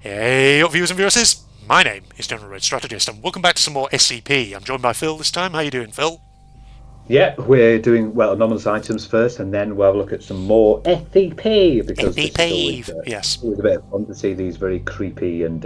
Hey up viewers and viewers, my name is General Red Strategist and welcome back to some more SCP. I'm joined by Phil this time. How you doing, Phil? Yeah, we're doing anomalous items first, and then we'll look at some more SCP because this is SCP, yes. always a bit of fun to see these very creepy and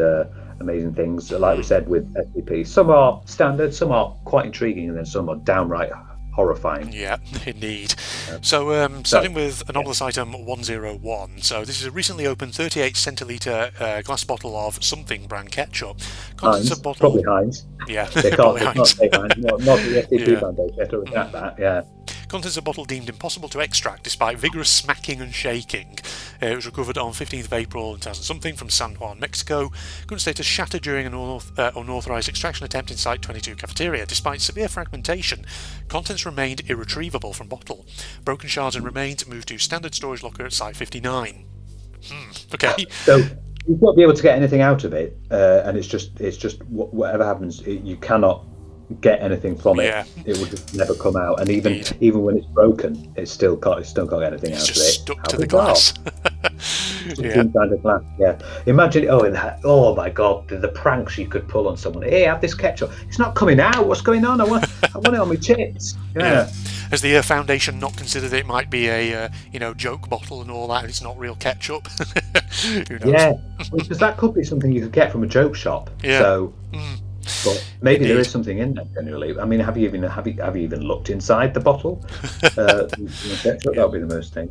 amazing things. Like we said with SCP, some are standard, some are quite intriguing, and then some are downright horrifying. Yeah, indeed. So, starting with anomalous item 101. So, this is a recently opened 38 centilitre glass bottle of something brand ketchup. Contents Heinz, of bottle. probably Heinz. Yeah, They can't, probably they can't Heinz. say Heinz, not the SCP Yeah. Foundation. To reject that. Yeah. Contents of bottle deemed impossible to extract despite vigorous smacking and shaking. It was recovered on 15th of April 2000-something from San Juan, Mexico. Current status shattered during an unauthorized extraction attempt in Site 22 cafeteria. Despite severe fragmentation, contents remained irretrievable from bottle. Broken shards and remains moved to standard storage locker at Site 59. Okay. So you won't be able to get anything out of it, and it's just whatever happens, you cannot get anything from it. Yeah. It will just never come out, and Indeed. even when it's broken, it still can't get anything It's out of just it. stuck How to the bizarre. glass. Just Yeah. inside the glass. Yeah. Imagine. Oh my God, the pranks you could pull on someone. Hey, have this ketchup. It's not coming out. What's going on? I want it on my chips. Yeah. Has the Foundation not considered it might be a joke bottle and all that, and it's not real ketchup? Who knows? Yeah. Because that could be something you could get from a joke shop. Yeah. So. But maybe there Indeed. is something in there generally. I mean, have you even looked inside the bottle? That would be the most thing.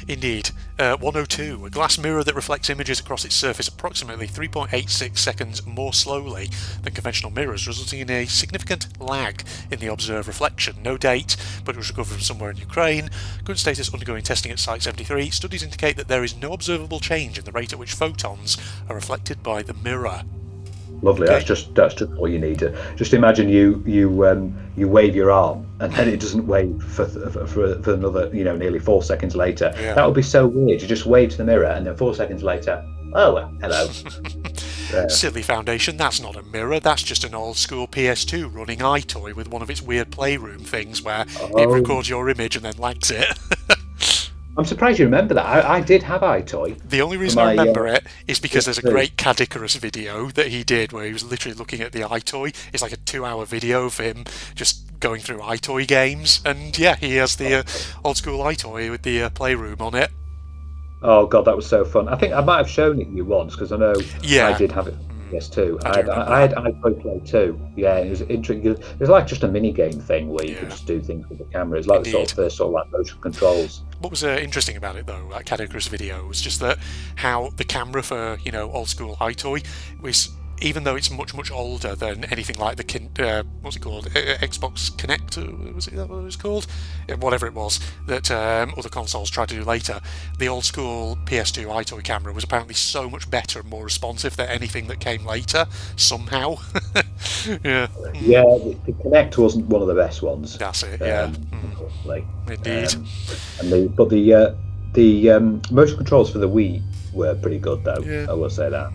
Indeed. 102. A glass mirror that reflects images across its surface approximately 3.86 seconds more slowly than conventional mirrors, resulting in a significant lag in the observed reflection. No date, but it was recovered from somewhere in Ukraine. Current status undergoing testing at Site 73. Studies indicate that there is no observable change in the rate at which photons are reflected by the mirror. Lovely. Okay. That's just all you need. Just imagine you wave your arm and then it doesn't wave for another nearly 4 seconds later. Yeah. That would be so weird. You just wave to the mirror and then 4 seconds later, hello. Silly Foundation, that's not a mirror, that's just an old school PS2 running iToy with one of its weird playroom things where it records your image and then lags it. I'm surprised you remember that. I did have iToy. The only reason I remember it is because there's a great Cadicarus video that he did where he was literally looking at the iToy. It's like a 2-hour video of him just going through iToy games, and yeah, he has the old school iToy with the playroom on it. Oh God, that was so fun. I think I might have shown it to you once because I know Yeah. I did have it. Yes, too. I do I had iPod Play too. Yeah, it was intriguing. It was like just a mini game thing where you could just do things with the camera. It's like the Indeed. first like motion controls. What was interesting about it though, that Cadicarus video, was just that how the camera for old school iToy was, even though it's much older than anything like the what's it called, Xbox Kinect, was it that what it was called? Whatever it was that other consoles tried to do later, the old school PS2 iToy camera was apparently so much better and more responsive than anything that came later somehow. Yeah. Yeah, the Kinect wasn't one of the best ones. That's it. Yeah. Unfortunately. Indeed. The motion controls for the Wii were pretty good though. Yeah. I will say that.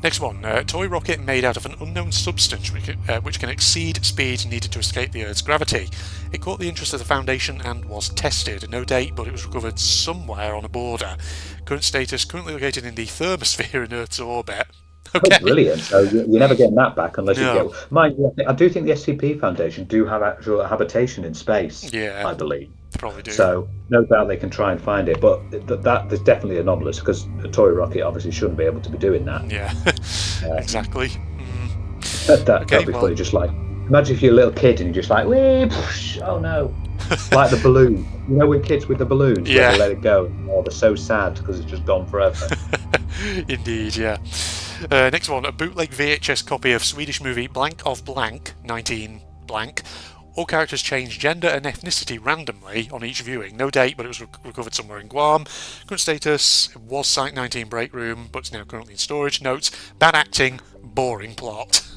Next one, toy rocket made out of an unknown substance which can exceed speed needed to escape the Earth's gravity. It caught the interest of the Foundation and was tested. No date, but it was recovered somewhere on a border. Current status, currently located in the thermosphere in Earth's orbit. Okay. Oh, brilliant! So you're never getting that back unless No. you get. Mind you, I do think the SCP Foundation do have actual habitation in space. Yeah. I believe. Probably do. So no doubt they can try and find it, but that there's definitely anomalous because a toy rocket obviously shouldn't be able to be doing that. Yeah. Exactly. That'd be well- funny. Just like imagine if you're a little kid and you're just like, wee, poosh, oh no, like the balloon. You know, when kids with the balloons, Yeah. where they let it go, oh, they're so sad because it's just gone forever. Indeed, yeah. Next one, a bootleg VHS copy of Swedish movie Blank of Blank, 19 blank. All characters change gender and ethnicity randomly on each viewing. No date, but it was recovered somewhere in Guam. Current status, it was Site 19 break room, but it's now currently in storage. Notes, bad acting, boring plot.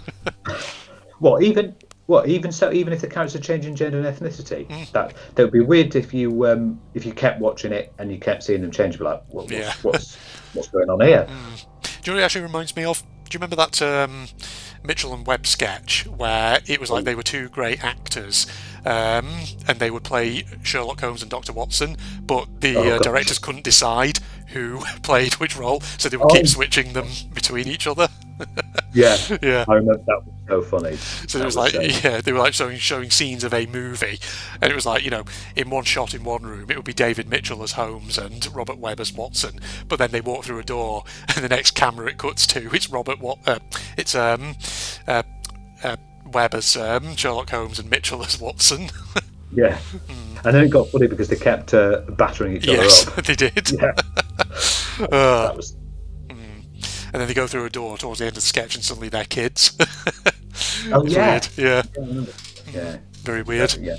Even if the characters are changing gender and ethnicity, that would be weird if you kept watching it and you kept seeing them change. You'd be like, what's going on here? Do you know what it actually reminds me of? Do you remember that Mitchell and Webb sketch where it was like they were two great actors and they would play Sherlock Holmes and Dr. Watson, but the directors couldn't decide who played which role, so they would keep switching them between each other. Yeah, yeah. I remember that was so funny. So it was like, they were like showing scenes of a movie, and it was like, in one shot in one room, it would be David Mitchell as Holmes and Robert Webb as Watson, but then they walk through a door, and the next camera it cuts to, it's Webb as Sherlock Holmes and Mitchell as Watson. Yeah, and then it got funny because they kept battering each other up. Yes, they did. Yeah. That was. And then they go through a door towards the end of the sketch, and suddenly they're kids. Oh yeah. Weird. Yeah. Yeah. Very weird. Yeah.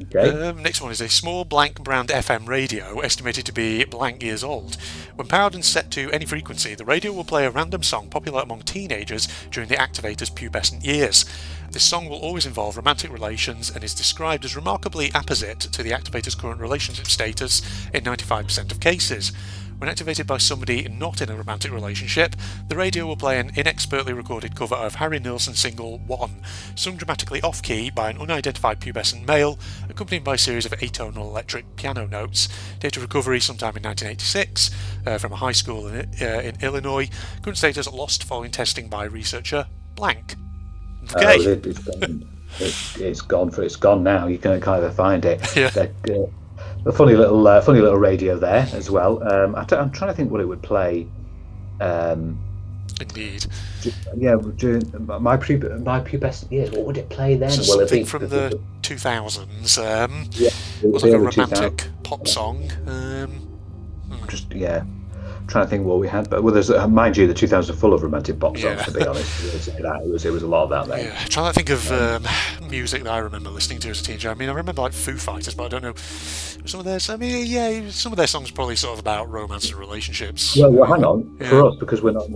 Okay. Next one is a small blank brand FM radio, estimated to be blank years old. When powered and set to any frequency, the radio will play a random song popular among teenagers during the activator's pubescent years. This song will always involve romantic relations and is described as remarkably apposite to the activator's current relationship status in 95% of cases. When activated by somebody not in a romantic relationship, the radio will play an inexpertly recorded cover of Harry Nilsson's single One, sung dramatically off-key by an unidentified pubescent male, accompanied by a series of atonal electric piano notes. Date of recovery sometime in 1986 from a high school in Illinois. Current status lost following testing by researcher blank. Okay. It's gone now. You can kind of find it. Yeah. A funny little radio there as well. I'm trying to think what it would play. Indeed. Yeah, during my pubescent years, what would it play then? So something from the 2000s. It was like a romantic pop song. Trying to think what we had, but there's mind you, the 2000s are full of romantic pop songs. To be honest, it was a lot of that then. Yeah, trying to think of music that I remember listening to as a teenager. I mean, I remember like Foo Fighters, but I don't know some of their. I mean, yeah, some of their songs are probably sort of about romance and relationships. Well, hang on. For us, because we're not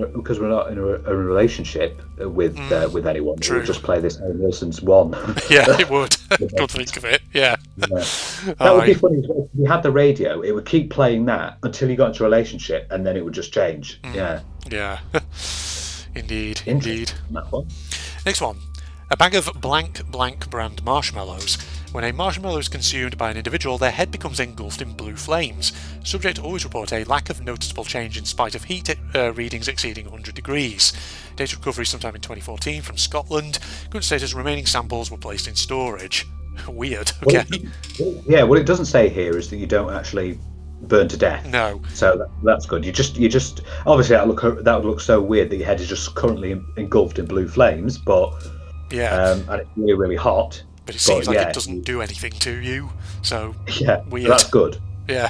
in a relationship with anyone. True. It would just play this Harry Nilsson's One. Yeah, it would. Good think of it. Yeah. That would be funny. If you had the radio, it would keep playing that until you got into a relationship, and then it would just change. Yeah. Indeed. That one. Next one. A bag of blank brand marshmallows. When a marshmallow is consumed by an individual, their head becomes engulfed in blue flames. Subject always report a lack of noticeable change in spite of heat readings exceeding 100 degrees. Data recovery sometime in 2014 from Scotland. Current status remaining samples were placed in storage. Weird. Okay. What it doesn't say here is that you don't actually burn to death. No. So that's good. You just obviously that would look so weird that your head is just currently engulfed in blue flames, but and it's really, really hot. But it seems like it doesn't do anything to you. So weird. That's good. Yeah.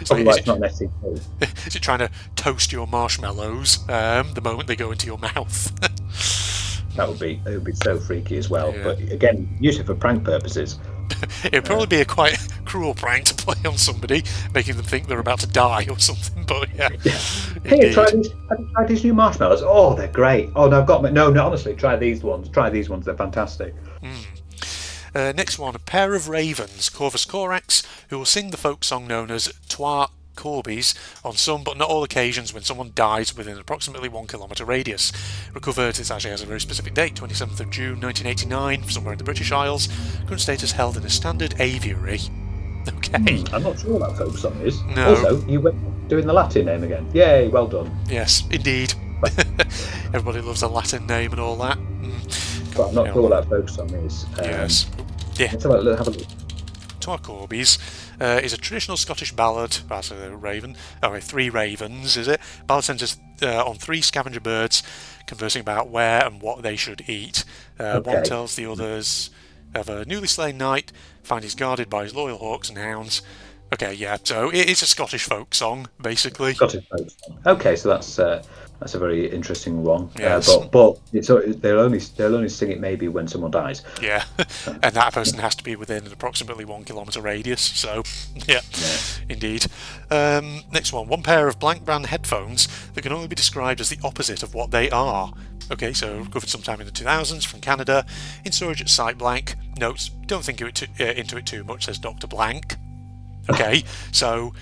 So it's not an SCP. Is it trying to toast your marshmallows the moment they go into your mouth? It would be so freaky as well. Yeah. But again, use it for prank purposes. It'd probably be a quite cruel prank to play on somebody, making them think they're about to die or something. But Hey, try these new marshmallows. Oh, they're great. Oh no, I've got no. Honestly, try these ones. They're fantastic. Next one, a pair of ravens, Corvus Corax, who will sing the folk song known as Twa Corbies on some but not all occasions when someone dies within approximately 1 kilometre radius. Recovered, this actually has a very specific date, 27th of June 1989, somewhere in the British Isles. Current status held in a standard aviary. Okay. I'm not sure what that folk song is. No. Also, you went doing the Latin name again. Yay, well done. Yes, indeed. Everybody loves a Latin name and all that. But I'm not sure what that folk song is. Yes. Yeah. Let's have a look. Twa Corbies is a traditional Scottish ballad. That's a raven. Oh, 3 ravens, is it? Ballad centres on 3 scavenger birds conversing about where and what they should eat. One tells the others of a newly slain knight, find he's guarded by his loyal hawks and hounds. Okay, yeah. So it's a Scottish folk song, basically. Scottish folk song. Okay, so that's a very interesting one. Yes. But they'll only sing it maybe when someone dies. Yeah, and that person has to be within an approximately 1 kilometre radius. So, yeah. Indeed. Next one. One pair of blank brand headphones that can only be described as the opposite of what they are. Okay, so recovered sometime in the 2000s from Canada. In storage at site blank. Notes, don't think into it too much, says Dr. Blank. Okay, so...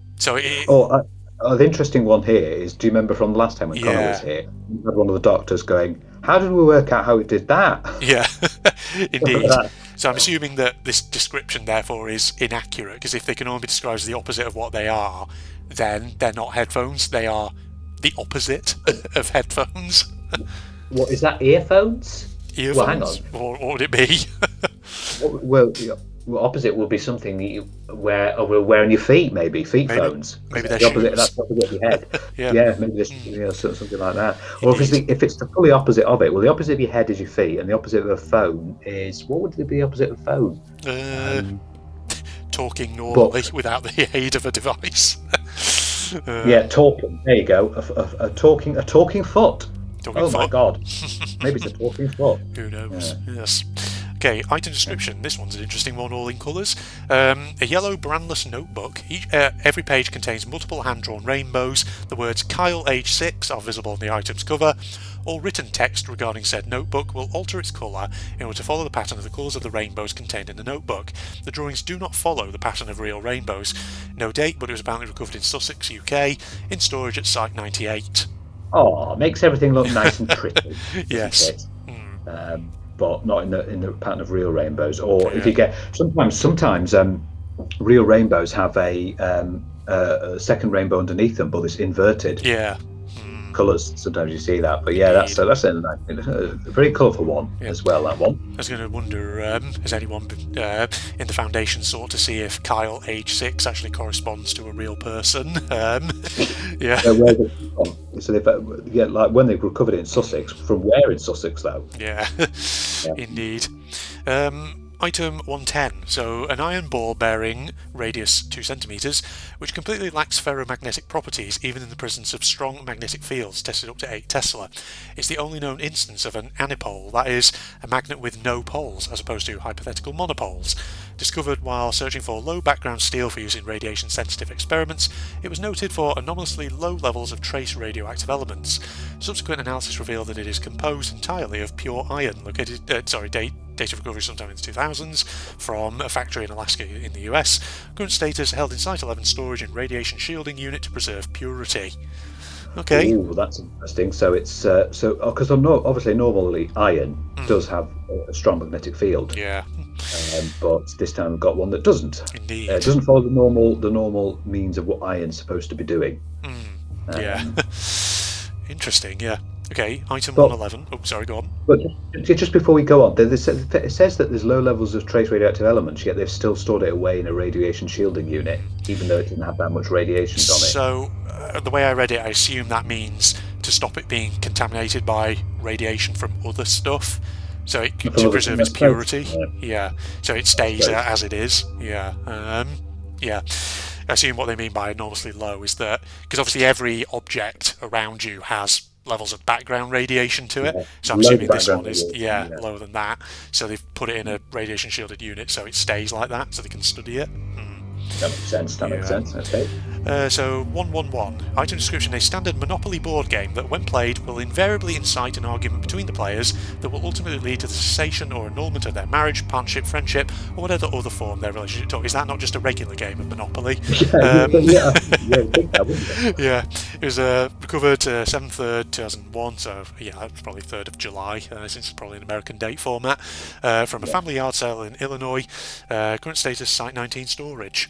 the interesting one here is, do you remember from the last time when Connor was here, we had one of the doctors going, how did we work out how it did that? Yeah, Indeed. So I'm assuming that this description, therefore, is inaccurate, because if they can only be described as the opposite of what they are, then they're not headphones. They are the opposite of headphones. What is that? Earphones? Earphones? Well, hang on. What would it be? Well, opposite would be something that you wear on your feet, maybe phones. Maybe they're the opposite. shoes. That's the opposite of your head. Yeah. Maybe there's something like that. Or if it's the fully opposite of it, well, the opposite of your head is your feet, and the opposite of a phone is, what would be the opposite of a phone? Talking normally without the aid of a device. Talking. There you go. A talking foot. My God. Maybe it's a talking foot. Who knows? Yeah. Yes. Okay, item description. This one's an interesting one, all in colours. A yellow brandless notebook. Every page contains multiple hand-drawn rainbows. The words Kyle age 6 are visible on the item's cover. All written text regarding said notebook will alter its colour in order to follow the pattern of the colours of the rainbows contained in the notebook. The drawings do not follow the pattern of real rainbows. No date, but it was apparently recovered in Sussex, UK, in storage at Site 98. Oh, makes everything look nice and pretty. Yes. But not in the pattern of real rainbows. Or if you get sometimes real rainbows have a second rainbow underneath them, but it's inverted. Yeah. Colours. Sometimes you see that, but that's a very colourful one as well. That one. I was going to wonder, has anyone in the Foundation sought to see if Kyle age 6 actually corresponds to a real person? So like when they recovered it in Sussex, from where in Sussex though? Yeah. Indeed. Item 110, so an iron ball bearing radius 2 centimeters, which completely lacks ferromagnetic properties even in the presence of strong magnetic fields tested up to 8 Tesla. It's the only known instance of an anipole, that is, a magnet with no poles, as opposed to hypothetical monopoles. Discovered while searching for low background steel for use in radiation-sensitive experiments, it was noted for anomalously low levels of trace radioactive elements. Subsequent analysis revealed that it is composed entirely of pure iron, date of recovery sometime in the 2000s, from a factory in Alaska in the US. Current status held in Site 11 storage and radiation shielding unit to preserve purity. Okay. Ooh, that's interesting. So it's because obviously normally iron does have a strong magnetic field. Yeah. But this time we've got one that doesn't. Indeed. It doesn't follow the normal means of what iron's supposed to be doing. Interesting. Yeah. Okay, item 111. Oh, sorry, go on. But just before we go on, it says that there's low levels of trace radioactive elements, yet they've still stored it away in a radiation shielding unit, even though it didn't have that much radiation on it. So, the way I read it, I assume that means to stop it being contaminated by radiation from other stuff, so to preserve its purity. Yeah. So it stays as it is. Yeah. I assume what they mean by enormously low is that, because obviously every object around you has levels of background radiation to it, so I'm assuming this one is lower than that, so they've put it in a radiation shielded unit so it stays like that so they can study it. That makes sense. Okay. So 111. Item description: a standard Monopoly board game that, when played, will invariably incite an argument between the players that will ultimately lead to the cessation or annulment of their marriage, partnership, friendship, or whatever other form their relationship took. Is that not just a regular game of Monopoly? Yeah, it was recovered 7th 3rd 2001, so that's probably 3rd of July, since it's probably an American date format, from a family yard sale in Illinois. Current status: Site 19 storage.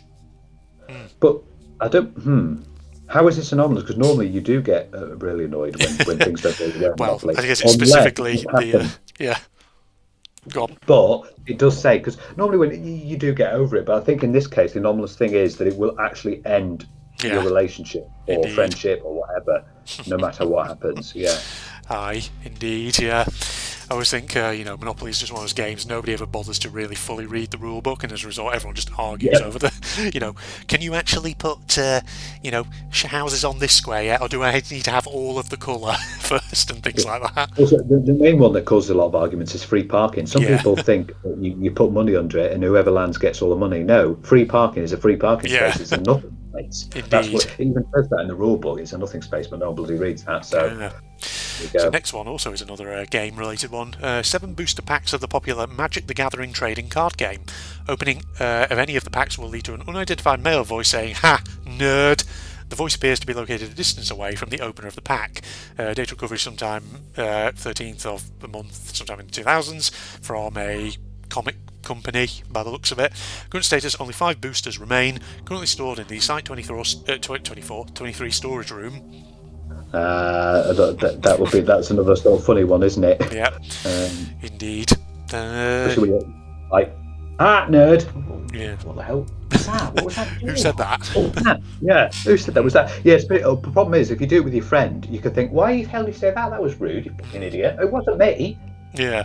But I don't. How is this anomalous? Because normally you do get really annoyed when things don't go well. Well, I guess it's specifically Go on. But it does say, because normally when you do get over it, but I think in this case the anomalous thing is that it will actually end your relationship or friendship or whatever, no matter what happens. Yeah. Aye, indeed. Yeah. I always think, Monopoly is just one of those games nobody ever bothers to really fully read the rule book, and as a result, everyone just argues over the, can you actually put, houses on this square yet, or do I need to have all of the colour first, and things like that. Also, the main one that causes a lot of arguments is free parking. Some people think that you put money under it, and whoever lands gets all the money. No, free parking is a free parking space. It's a nothing space. Indeed. That's what it even says that in the rule book. It's a nothing space, but nobody reads that. So. So next one also is another game-related one. 7 booster packs of the popular Magic the Gathering trading card game. Opening of any of the packs will lead to an unidentified male voice saying, "Ha, nerd." The voice appears to be located a distance away from the opener of the pack. Data recovery sometime 13th of the month, sometime in the 2000s, from a comic company by the looks of it. Current status: only 5 boosters remain, currently stored in the Site 23 storage room. That's another sort of funny one, isn't it? Yeah, indeed. Nerd. Yeah. What the hell was that? What was that? Who said that? Yeah, who said that? Was that? Yes, but the problem is, if you do it with your friend, you could think, why the hell did you say that? That was rude, you fucking idiot. It wasn't me. Yeah.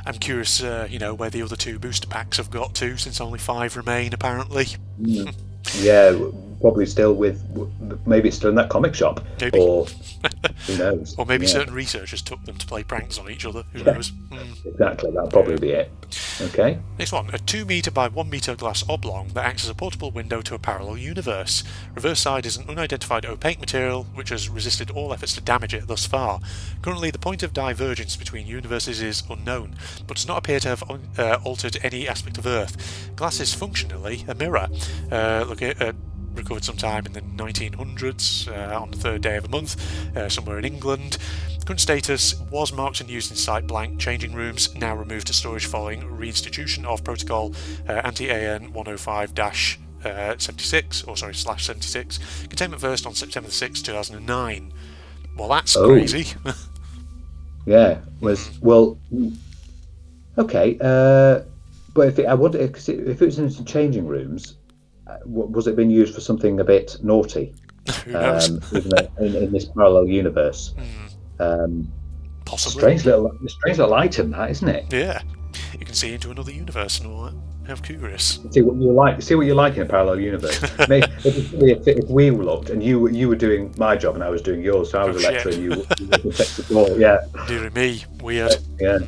I'm curious, where the other 2 booster packs have got to, since only 5 remain, apparently. Yeah, probably still maybe it's still in that comic shop. Maybe. Or who knows? Or maybe certain researchers took them to play pranks on each other. Who knows? Exactly, that'll probably be it. Okay. Next one, a 2 metre by 1 metre glass oblong that acts as a portable window to a parallel universe. Reverse side is an unidentified opaque material which has resisted all efforts to damage it thus far. Currently, the point of divergence between universes is unknown, but does not appear to have altered any aspect of Earth. Glass is functionally a mirror. Recovered sometime in the 1900s, on the 3rd day of a month, somewhere in England. Current status: was marked and used in site blank. Changing rooms now removed to storage following reinstitution of protocol anti-AN 105-76. Containment first on September 6, 2009. Well, that's crazy. Yeah. Okay. But if it was in some changing rooms, was it being used for something a bit naughty? Who knows? in this parallel universe. Possibly. Strange little item, that, isn't it? Yeah. You can see into another universe and all that. How curious. See what you like in a parallel universe. Maybe if we looked and you were doing my job and I was doing yours, so I was a lecturer and you were the support. Yeah. Dear me, weird. Yeah.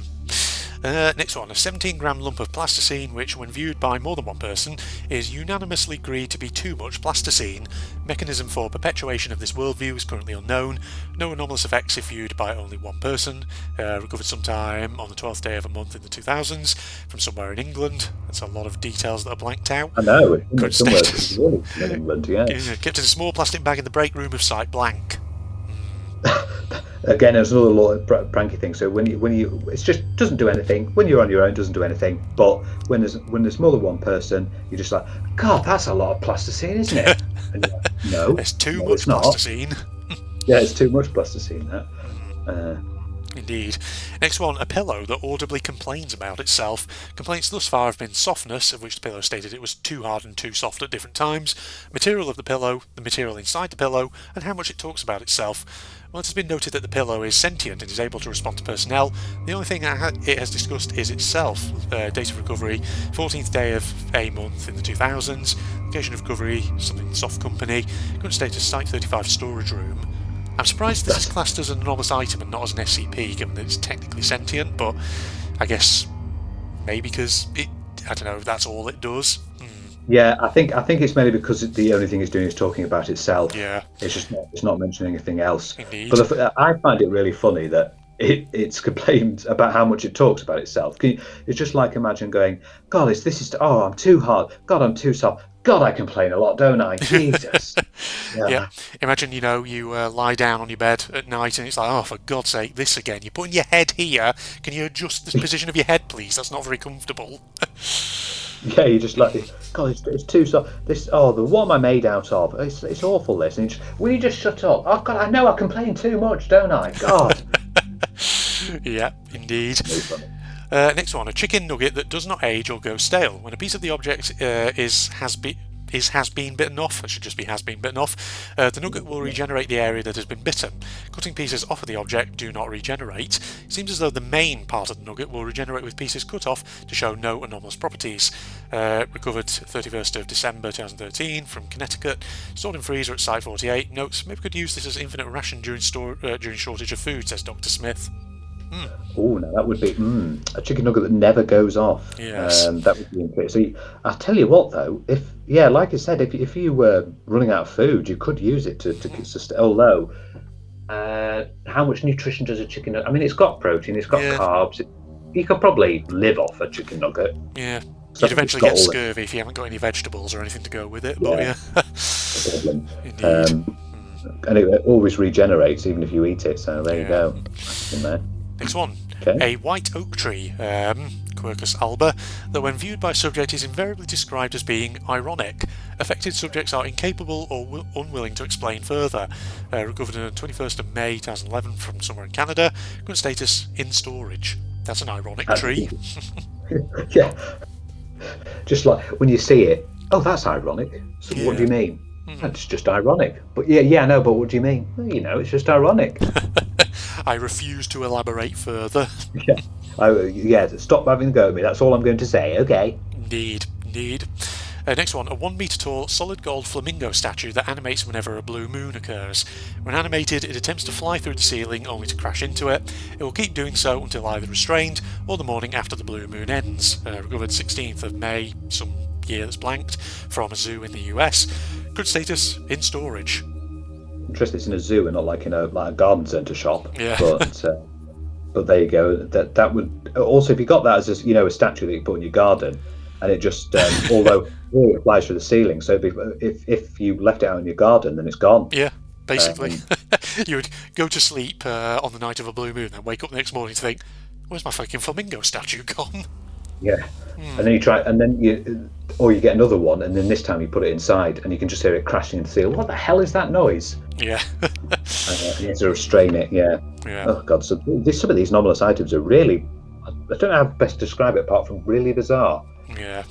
Next one, a 17-gram lump of plasticine which, when viewed by more than one person, is unanimously agreed to be too much plasticine. Mechanism for perpetuation of this worldview is currently unknown. No anomalous effects if viewed by only one person. Recovered sometime on the 12th day of a month in the 2000s from somewhere in England. That's a lot of details that are blanked out. I know, it's somewhere really in England, yeah. Kept in a small plastic bag in the break room of site blank. Again, there's another lot of pranky thing. So when you it just doesn't do anything. When you're on your own, it doesn't do anything. But when there's more than one person, you're just like, God, that's a lot of plasticine, isn't it? And you're like, no, it's too much plasticine. Yeah, it's too much plasticine. That. Indeed. Next one, a pillow that audibly complains about itself. Complaints thus far have been softness, of which the pillow stated it was too hard and too soft at different times, material of the pillow, the material inside the pillow, and how much it talks about itself. Well, it has been noted that the pillow is sentient and is able to respond to personnel. The only thing it has discussed is itself. Date of recovery, 14th day of a month in the 2000s. Location of recovery, something soft company. Current status, Site 35 storage room. I'm surprised this is classed as an anomalous item and not as an SCP, given that it's technically sentient, but I guess maybe because that's all it does. Yeah, I think it's mainly because the only thing it's doing is talking about itself. Yeah, it's not mentioning anything else. Indeed. But I find it really funny that it's complained about how much it talks about itself. It's just like, imagine going, God, I'm too hard. God, I'm too soft. God, I complain a lot, don't I? Jesus. Yeah. Imagine, you lie down on your bed at night and it's like, oh, for God's sake, this again. You're putting your head here. Can you adjust the position of your head, please? That's not very comfortable. Yeah, you're just like, God, it's too soft. What am I made out of? It's awful, this. And will you just shut up? Oh, God, I know I complain too much, don't I? God. Yeah, indeed. Next one, a chicken nugget that does not age or go stale. When a piece of the object has been bitten off, it should just be has been bitten off, the nugget will regenerate the area that has been bitten. Cutting pieces off of the object do not regenerate. It seems as though the main part of the nugget will regenerate with pieces cut off to show no anomalous properties. Recovered 31st of December 2013 from Connecticut. Stored in freezer at Site 48. Notes, maybe could use this as infinite ration during shortage of food, says Dr. Smith. Oh, now that would be a chicken nugget that never goes off. Yes. That would be interesting. So I'll tell you what, though, like I said, if you were running out of food, you could use it to sustain. Although, how much nutrition does a chicken nugget? I mean, it's got protein, it's got carbs. You could probably live off a chicken nugget. Yeah. You'd eventually get scurvy if you haven't got any vegetables or anything to go with it. But Indeed. And it always regenerates even if you eat it. So there you go. Next one. Okay. A white oak tree, Quercus alba, that when viewed by subject is invariably described as being ironic. Affected subjects are incapable or unwilling to explain further. Recovered on 21st of May 2011 from somewhere in Canada. Current status in storage. That's an ironic tree. Yeah. Just like when you see it, oh, that's ironic. So what do you mean? It's just ironic. But yeah, no, but what do you mean? Well, it's just ironic. I refuse to elaborate further. Stop having a go at me. That's all I'm going to say. Okay. Indeed. Next one, a 1 metre tall solid gold flamingo statue that animates whenever a blue moon occurs. When animated, it attempts to fly through the ceiling only to crash into it. It will keep doing so until either restrained or the morning after the blue moon ends. Recovered 16th of May, some year that's blanked, from a zoo in the US. Current status in storage. Interesting, it's in a zoo and not like in a garden centre shop. Yeah. But there you go. That would also, if you got that as a statue that you put in your garden, and it just although it flies through the ceiling, so if you left it out in your garden, then it's gone. Yeah, basically. You would go to sleep on the night of a blue moon, and wake up the next morning to think, "Where's my fucking flamingo statue gone?" Yeah. And then you try, and then you get another one, and then this time you put it inside, and you can just hear it crashing into the ceiling. What the hell is that noise? Yeah. You have to restrain it. Yeah. Oh God. So some of these anomalous items are really, I don't know how best to describe it apart from really bizarre. Yeah.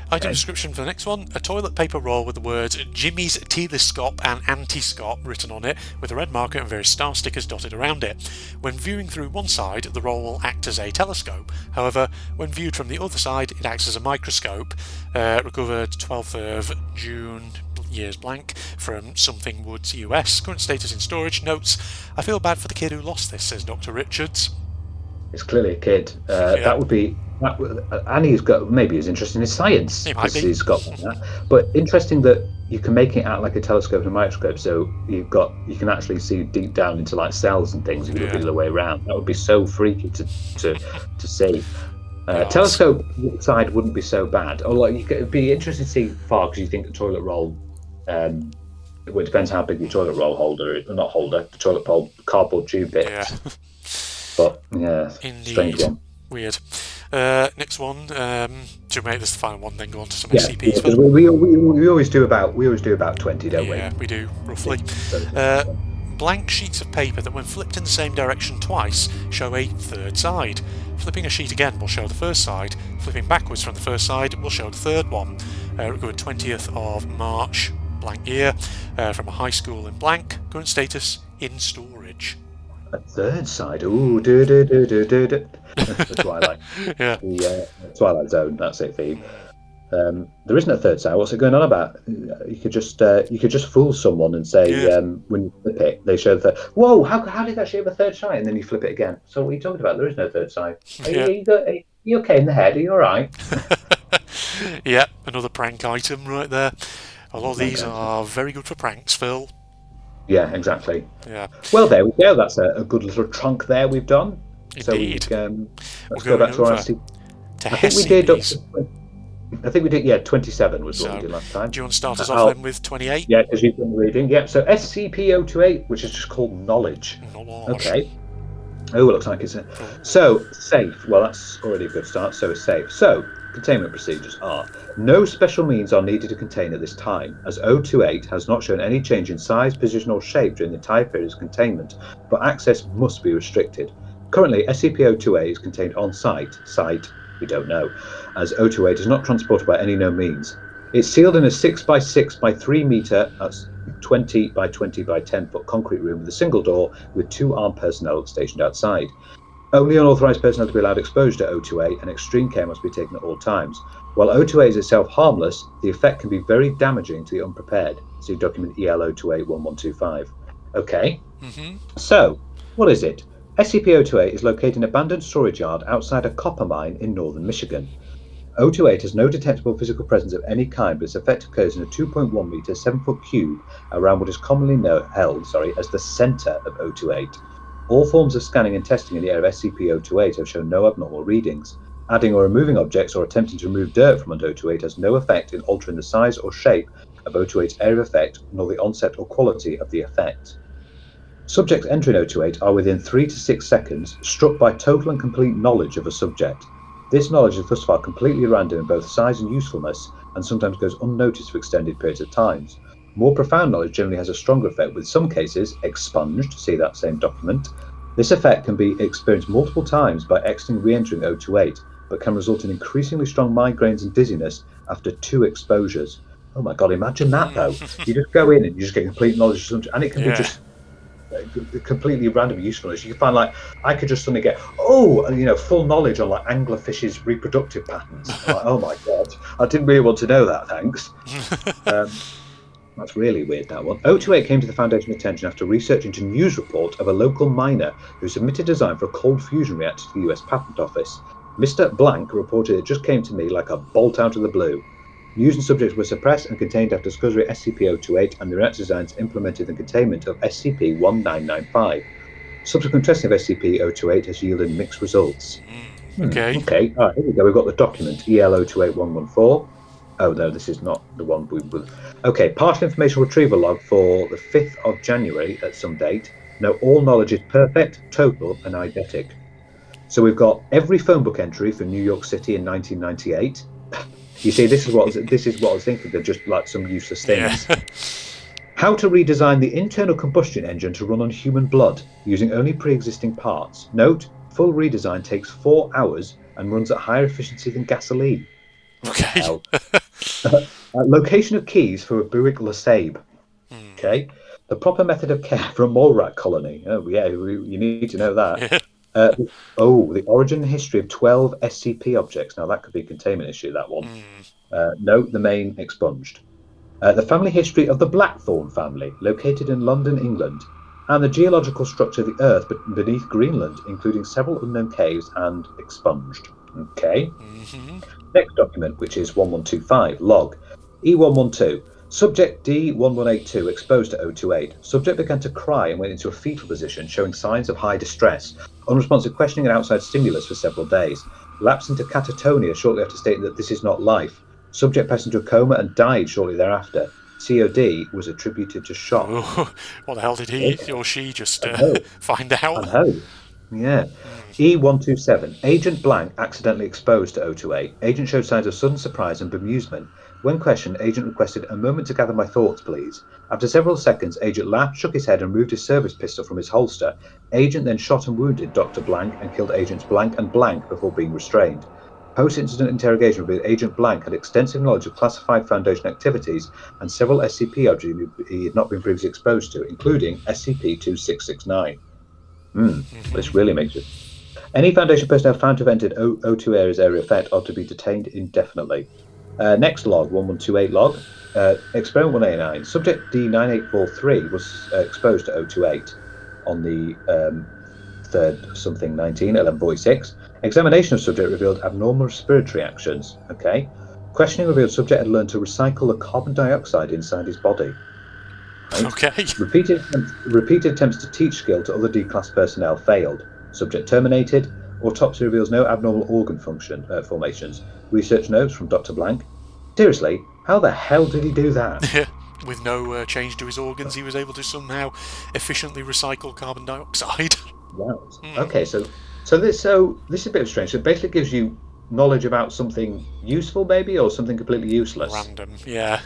Item description for the next one: a toilet paper roll with the words Jimmy's Telescope and Anti-Scop written on it, with a red marker and various star stickers dotted around it. When viewing through one side, the roll will act as a telescope. However, when viewed from the other side, it acts as a microscope. Recovered 12th of June, years blank, from Something Woods, US. Current status in storage. Notes: I feel bad for the kid who lost this, says Dr. Richards. It's clearly a kid. That would be. Annie's got, maybe he's interested in his science because he's got that. But interesting that you can make it out like a telescope and a microscope, so you can actually see deep down into like cells and things if you look the other way around. That would be so freaky to see. Telescope side wouldn't be so bad. Or it'd be interesting to see far, because you think the toilet roll. Well, it depends how big your toilet roll holder is, not holder, the toilet roll cardboard tube bit. Yeah. But yeah, indeed. Strange one. Weird. Next one. To make this the final one, then go on to some SCPs. Yeah, we always do about 20, don't we? Yeah, we do roughly. Blank sheets of paper that, when flipped in the same direction twice, show a third side. Flipping a sheet again will show the first side. Flipping backwards from the first side will show the third one. Recorded 20th of March, blank year, from a high school in blank. Current status in storage. A third side. Ooh, the Twilight. Yeah. The Twilight Zone. That's it for you. There isn't a third side. What's it going on about? You could just fool someone and say when you flip it, they show the third. Whoa! How did that show a third side? And then you flip it again. So what are you talking about? There is no third side. Are you okay in the head? Are you all right? Yeah, another prank item right there. A lot of these are very good for pranks, Phil. Yeah, exactly. Yeah. Well, there we go. That's a good little trunk there we've done. Indeed. So let's go back to our SCP. I think we did. 27 was what we did last time. Do you want to start us off then with 28? Yeah, because you've been reading. Yeah. So SCP-028, which is just called Knowledge. Okay. Oh, it looks like it's so safe. Well, that's already a good start. So it's safe. So containment procedures are: no special means are needed to contain at this time, as 028 has not shown any change in size, position, or shape during the entire period of containment, but access must be restricted. Currently, SCP-028 is contained on site. Site, we don't know, as 028 is not transported by any known means. It's sealed in a 6x6 by 3 metre, that's 20 by 20 by 10 foot concrete room with a single door with 2 armed personnel stationed outside. Only unauthorised personnel to be allowed exposure to 028, and extreme care must be taken at all times. While 028 is itself harmless, the effect can be very damaging to the unprepared. See document EL028-1125. Okay. So, what is it? SCP-028 is located in an abandoned storage yard outside a copper mine in northern Michigan. 028 has no detectable physical presence of any kind, but its effect occurs in a 2.1 metre, 7 foot cube around what is commonly held as the centre of 028. All forms of scanning and testing in the area of SCP-028 have shown no abnormal readings. Adding or removing objects or attempting to remove dirt from under 028 has no effect in altering the size or shape of 028's area of effect, nor the onset or quality of the effect. Subjects entering 028 are within 3 to 6 seconds struck by total and complete knowledge of a subject. This knowledge is thus far completely random in both size and usefulness, and sometimes goes unnoticed for extended periods of time. More profound knowledge generally has a stronger effect, with some cases expunged, see that same document. This effect can be experienced multiple times by exiting and re-entering 028, but can result in increasingly strong migraines and dizziness after 2 exposures. Oh my god, imagine that though. You just go in and you just get complete knowledge of something, and it can be just completely random usefulness. You can find, like, I could just suddenly get full knowledge on like anglerfish's reproductive patterns. Like, oh my god, I didn't really want to know that, thanks. That's really weird, that one. 028 came to the Foundation's attention after research into news report of a local miner who submitted a design for a cold fusion reactor to the US Patent Office. Mr. Blank reported, "It just came to me like a bolt out of the blue. News and subjects were suppressed and contained after discovery of SCP-028 and the reactor designs implemented the containment of SCP-1995. Subsequent testing of SCP-028 has yielded mixed results." Okay. Okay. All right, here we go. We've got the document EL028114. Oh, no, this is not the one we will. Okay, partial information retrieval log for the 5th of January at some date. No, all knowledge is perfect, total, and eidetic. So we've got every phone book entry for New York City in 1998. You see, this is what I was thinking. They're just like some useless things. Yeah. How to redesign the internal combustion engine to run on human blood using only pre-existing parts. Note: full redesign takes 4 hours and runs at higher efficiency than gasoline. Okay. Location of keys for a Buick LeSabre. Okay. The proper method of care for a mole rat colony. Oh yeah, you need to know that. The origin and history of 12 SCP objects. Now that could be a containment issue, that one. Note: the main expunged. The family history of the Blackthorn family, located in London, England, and the geological structure of the Earth beneath Greenland, including several unknown caves, and expunged. Okay. Next document, which is 1125, log E112. Subject D1182 exposed to 028. Subject began to cry and went into a fetal position, showing signs of high distress. Unresponsive questioning and outside stimulus for several days. Lapsed into catatonia shortly after stating that this is not life. Subject passed into a coma and died shortly thereafter. COD was attributed to shock. Ooh, what the hell did he or she just find out? Yeah. E127. Agent Blank accidentally exposed to 028. Agent showed signs of sudden surprise and bemusement. When questioned, Agent requested a moment to gather my thoughts, please. After several seconds, Agent laughed, shook his head, and removed his service pistol from his holster. Agent then shot and wounded Dr. Blank and killed Agents Blank and Blank before being restrained. Post-incident interrogation revealed Agent Blank had extensive knowledge of classified Foundation activities and several SCP objects he had not been previously exposed to, including SCP-2669. This really makes it. Any Foundation personnel found to have entered O2 area's area of effect are to be detained indefinitely. Next log, 1128 log. Experiment 189. Subject D9843 was exposed to 028 on the 3rd something 19, 1146. Examination of subject revealed abnormal respiratory actions. Okay. Questioning revealed subject had learned to recycle the carbon dioxide inside his body. Right? Okay. Repeated attempts to teach skill to other D-class personnel failed. Subject terminated. Autopsy reveals no abnormal organ function formations. Research notes from Dr. Blank. Seriously, how the hell did he do that? With no change to his organs, he was able to somehow efficiently recycle carbon dioxide. Wow. Okay, so this is a bit strange. So it basically gives you knowledge about something useful, maybe, or something completely useless. Random, yeah.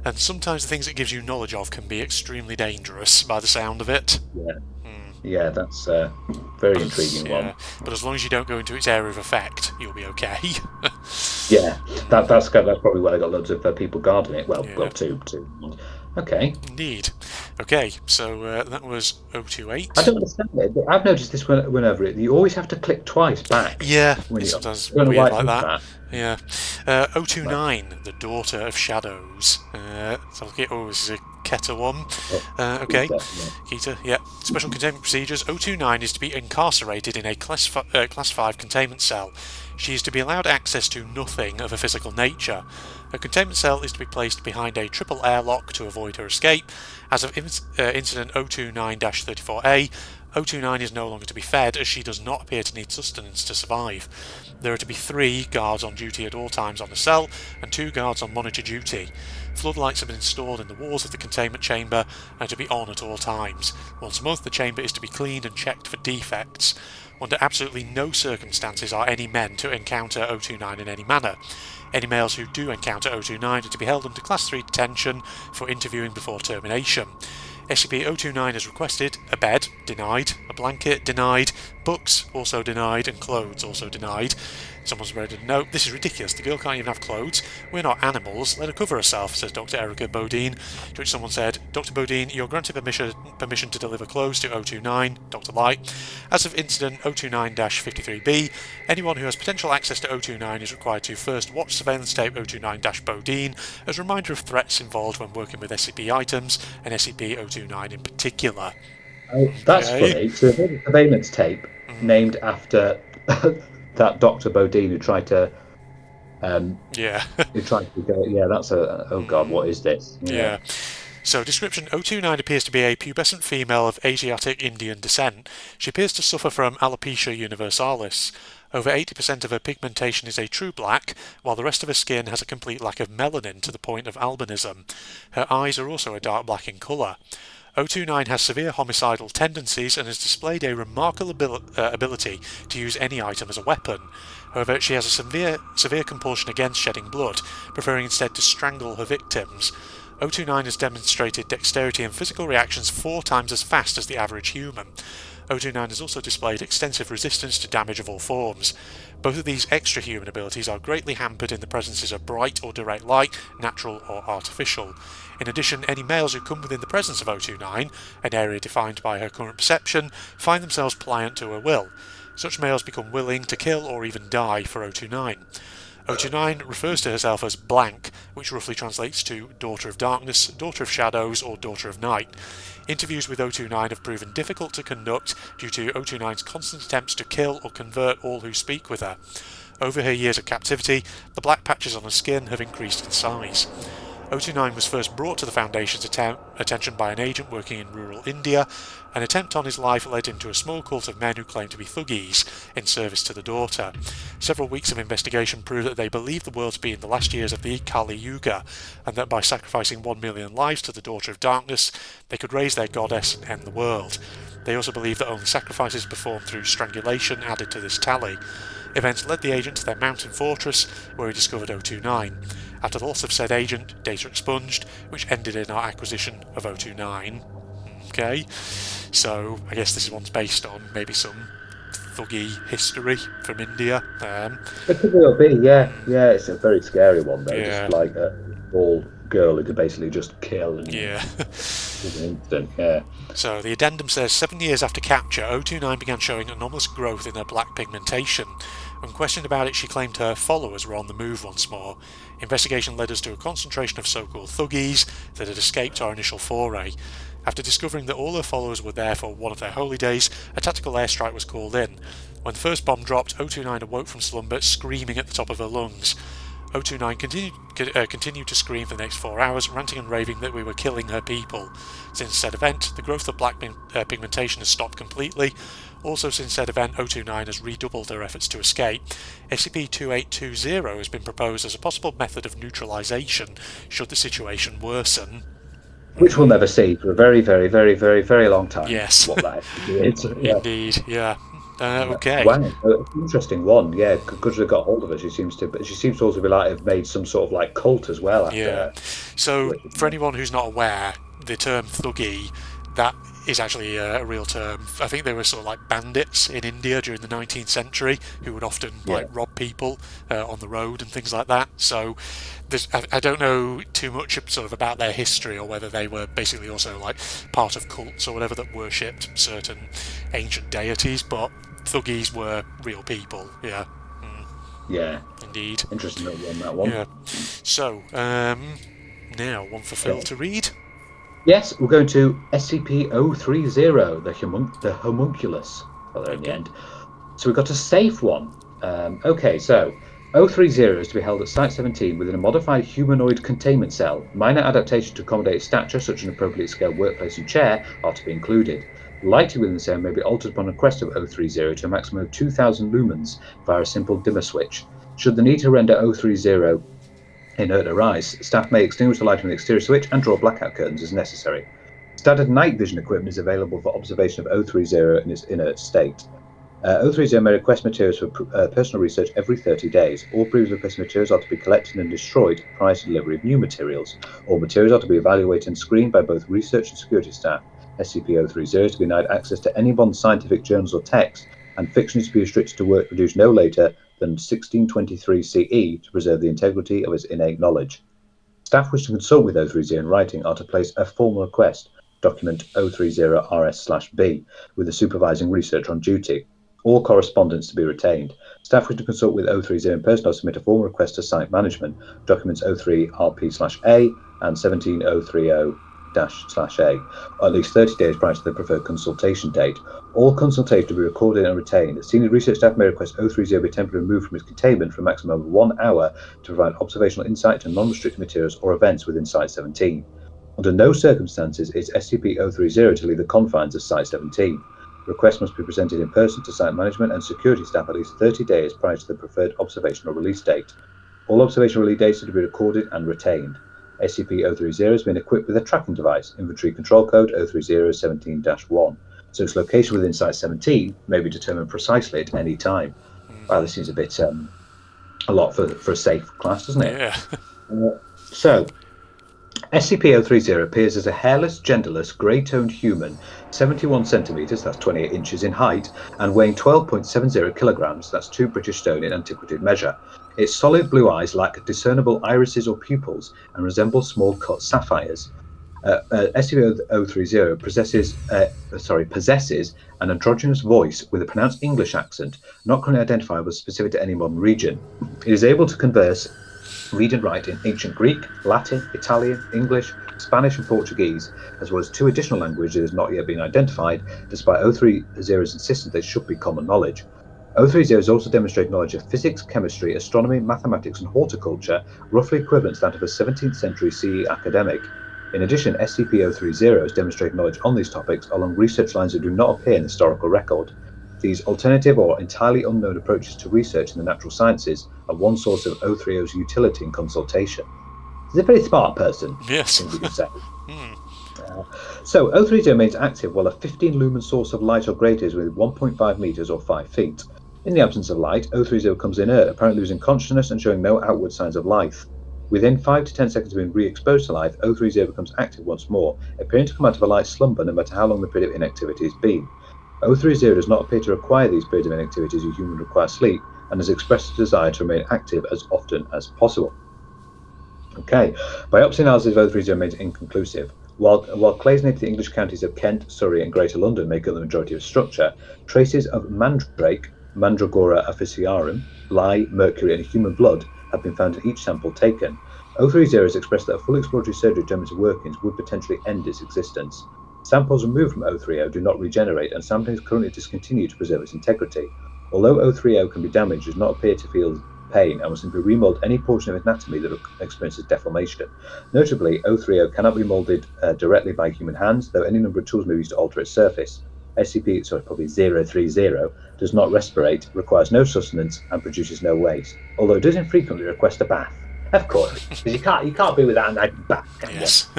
And sometimes the things it gives you knowledge of can be extremely dangerous, by the sound of it. Yeah. Yeah, that's a very intriguing one. But as long as you don't go into its area of effect, you'll be okay. Yeah, that's probably why I got loads of people guarding it. Well, two. Okay. Indeed. Okay, so that was 028. I don't understand it. I've noticed this whenever you always have to click twice back. Yeah, sometimes weird like that. Yeah. 029, the Daughter of Shadows. So this is a Keta one. Okay. Keta, yeah. Special containment procedures. 029 is to be incarcerated in a Class 5 containment cell. She is to be allowed access to nothing of a physical nature. Her containment cell is to be placed behind a triple airlock to avoid her escape. As of incident 029-34A, 029 is no longer to be fed, as she does not appear to need sustenance to survive. There are to be 3 guards on duty at all times on the cell, and 2 guards on monitor duty. Floodlights have been installed in the walls of the containment chamber and are to be on at all times. Once a month, the chamber is to be cleaned and checked for defects. Under absolutely no circumstances are any men to encounter 029 in any manner. Any males who do encounter 029 are to be held under Class 3 detention for interviewing before termination. SCP-029 has requested a bed, denied, a blanket, denied, books, also denied, and clothes, also denied. Someone's read a note. This is ridiculous. The girl can't even have clothes. We're not animals. Let her cover herself, says Dr. Erica Bodine. To which someone said, Dr. Bodine, you're granted permission to deliver clothes to 029, Dr. Light. As of incident 029-53B, anyone who has potential access to 029 is required to first watch surveillance tape 029-Bodine as a reminder of threats involved when working with SCP items, and SCP-029 in particular. That's funny. So the surveillance tape named after that Dr. Bodine who tried to who tried to go, that's oh god, what is this? Yeah. So, description: 029 appears to be a pubescent female of Asiatic Indian descent. She appears to suffer from alopecia universalis. Over 80% of her pigmentation is a true black, while the rest of her skin has a complete lack of melanin to the point of albinism. Her eyes are also a dark black in colour. 029 has severe homicidal tendencies and has displayed a remarkable ability to use any item as a weapon. However, she has a severe compulsion against shedding blood, preferring instead to strangle her victims. 029 has demonstrated dexterity and physical reactions 4 times as fast as the average human. 029 has also displayed extensive resistance to damage of all forms. Both of these extra-human abilities are greatly hampered in the presences of bright or direct light, natural or artificial. In addition, any males who come within the presence of 029, an area defined by her current perception, find themselves pliant to her will. Such males become willing to kill or even die for 029. 029 refers to herself as Blank, which roughly translates to Daughter of Darkness, Daughter of Shadows, or Daughter of Night. Interviews with 029 have proven difficult to conduct due to 029's constant attempts to kill or convert all who speak with her. Over her years of captivity, the black patches on her skin have increased in size. 029 was first brought to the Foundation's attention by an agent working in rural India. An attempt on his life led him to a small cult of men who claimed to be Thuggees in service to the daughter. Several weeks of investigation proved that they believed the world to be in the last years of the Kali Yuga, and that by sacrificing 1 million lives to the Daughter of Darkness, they could raise their goddess and end the world. They also believed that only sacrifices performed through strangulation added to this tally. Events led the agent to their mountain fortress, where he discovered 029. After the loss of said agent, data expunged, which ended in our acquisition of 029. Okay, so I guess this one's based on maybe some thuggy history from India. It could well be, yeah. It's a very scary one though. Just like a small girl who could basically just kill and in an instant. So the addendum says 7 years after capture, 029 began showing anomalous growth in her black pigmentation. When questioned about it, she claimed her followers were on the move once more. Investigation led us to a concentration of so-called Thuggees that had escaped our initial foray. After discovering that all her followers were there for one of their holy days, a tactical airstrike was called in. When the first bomb dropped, 029 awoke from slumber, screaming at the top of her lungs. 029 continued to scream for the next 4 hours, ranting and raving that we were killing her people. Since said event, the growth of black pigmentation has stopped completely. Also since said event, 029 has redoubled her efforts to escape. SCP-2820 has been proposed as a possible method of neutralization should the situation worsen. Which we'll never see for a very, very, very, very, very long time. Yes. What that is. Indeed, yeah. Okay. Wow, interesting one. Yeah, because they got hold of her. She seems to also be like have made some sort of like cult as well. After So for anyone who's not aware, the term Thuggee, that is actually a real term. I think they were sort of like bandits in India during the 19th century who would often rob people on the road and things like that. So I don't know too much sort of about their history or whether they were basically also like part of cults or whatever that worshipped certain ancient deities, but Thuggees were real people. Yeah. Yeah. Indeed. Interesting little one, that one. Yeah. So now one for Phil to read. Yes, we're going to SCP-030, the homunculus. Well, they're in the end. So we've got a safe one. Okay, so 030 is to be held at Site-17 within a modified humanoid containment cell. Minor adaptation to accommodate stature, such as an appropriate scale workplace and chair, are to be included. Lighting within the zone may be altered upon request of 030 to a maximum of 2,000 lumens via a simple dimmer switch. Should the need to render 030 inert arise, staff may extinguish the light from the exterior switch and draw blackout curtains as necessary. Standard night vision equipment is available for observation of 030 in its inert state. 030 may request materials for personal research every 30 days. All previously requested materials are to be collected and destroyed prior to delivery of new materials. All materials are to be evaluated and screened by both research and security staff. SCP-030 is to be denied access to any modern scientific journals or texts, and fiction is to be restricted to work produced no later than 1623 CE to preserve the integrity of its innate knowledge. Staff wishing to consult with 030 in writing are to place a formal request, document 030-RS/B, with the supervising researcher on duty. All correspondence to be retained. Staff wishing to consult with 030 in person or submit a formal request to site management, documents 03-RP/A and 17030-A, or at least 30 days prior to the preferred consultation date. All consultations to be recorded and retained. Senior research staff may request 030 be temporarily removed from its containment for a maximum of 1 hour to provide observational insight to non-restricted materials or events within Site 17. Under no circumstances is SCP-030 to leave the confines of Site 17. Requests must be presented in person to site management and security staff at least 30 days prior to the preferred observational release date. All observational release dates are to be recorded and retained. SCP-030 has been equipped with a tracking device, inventory control code 030-17-1, so its location within Site 17 may be determined precisely at any time. Wow, this seems a bit a lot for a safe class, doesn't it? Yeah. So, SCP-030 appears as a hairless, genderless, grey-toned human, 71 centimetres, that's 28 inches in height, and weighing 12.70 kilograms, that's 2 British stone in antiquated measure. Its solid blue eyes lack discernible irises or pupils and resemble small cut sapphires. SCP-030 possesses an androgynous voice with a pronounced English accent, not currently identifiable as specific to any modern region. It is able to converse, read and write in ancient Greek, Latin, Italian, English, Spanish and Portuguese, as well as 2 additional languages that have not yet been identified, despite 030's insistence they should be common knowledge. 030 has also demonstrated knowledge of physics, chemistry, astronomy, mathematics and horticulture, roughly equivalent to that of a 17th century CE academic. In addition, SCP-030 has demonstrated knowledge on these topics along research lines that do not appear in historical record. These alternative or entirely unknown approaches to research in the natural sciences are one source of 030's utility in consultation. He's a very smart person, Yes. I think we can say. So 030 remains active while a 15 lumen source of light or greater is within 1.5 meters or 5 feet. In the absence of light, 030 becomes inert, apparently losing consciousness and showing no outward signs of life. Within 5 to 10 seconds of being re-exposed to life, 030 becomes active once more, appearing to come out of a light slumber no matter how long the period of inactivity has been. 030 does not appear to require these periods of inactivity as a human requires sleep, and has expressed a desire to remain active as often as possible. Okay, biopsy analysis of 030 remains inconclusive. While clays native to the English counties of Kent, Surrey and Greater London make up the majority of structure, traces of mandrake, Mandragora officinarum, lye, mercury and human blood have been found in each sample taken. 030 has expressed that a full exploratory surgery determined its workings would potentially end its existence. Samples removed from 030 do not regenerate, and sampling is currently discontinued to preserve its integrity. Although 030 can be damaged, it does not appear to feel pain and will simply remold any portion of its anatomy that experiences deformation. Notably, 030 cannot be molded directly by human hands, though any number of tools may be used to alter its surface. SCP-030 does not respirate, requires no sustenance, and produces no waste, although it does infrequently request a bath. Of course, because you can't be without a nice bath, can you? Yes.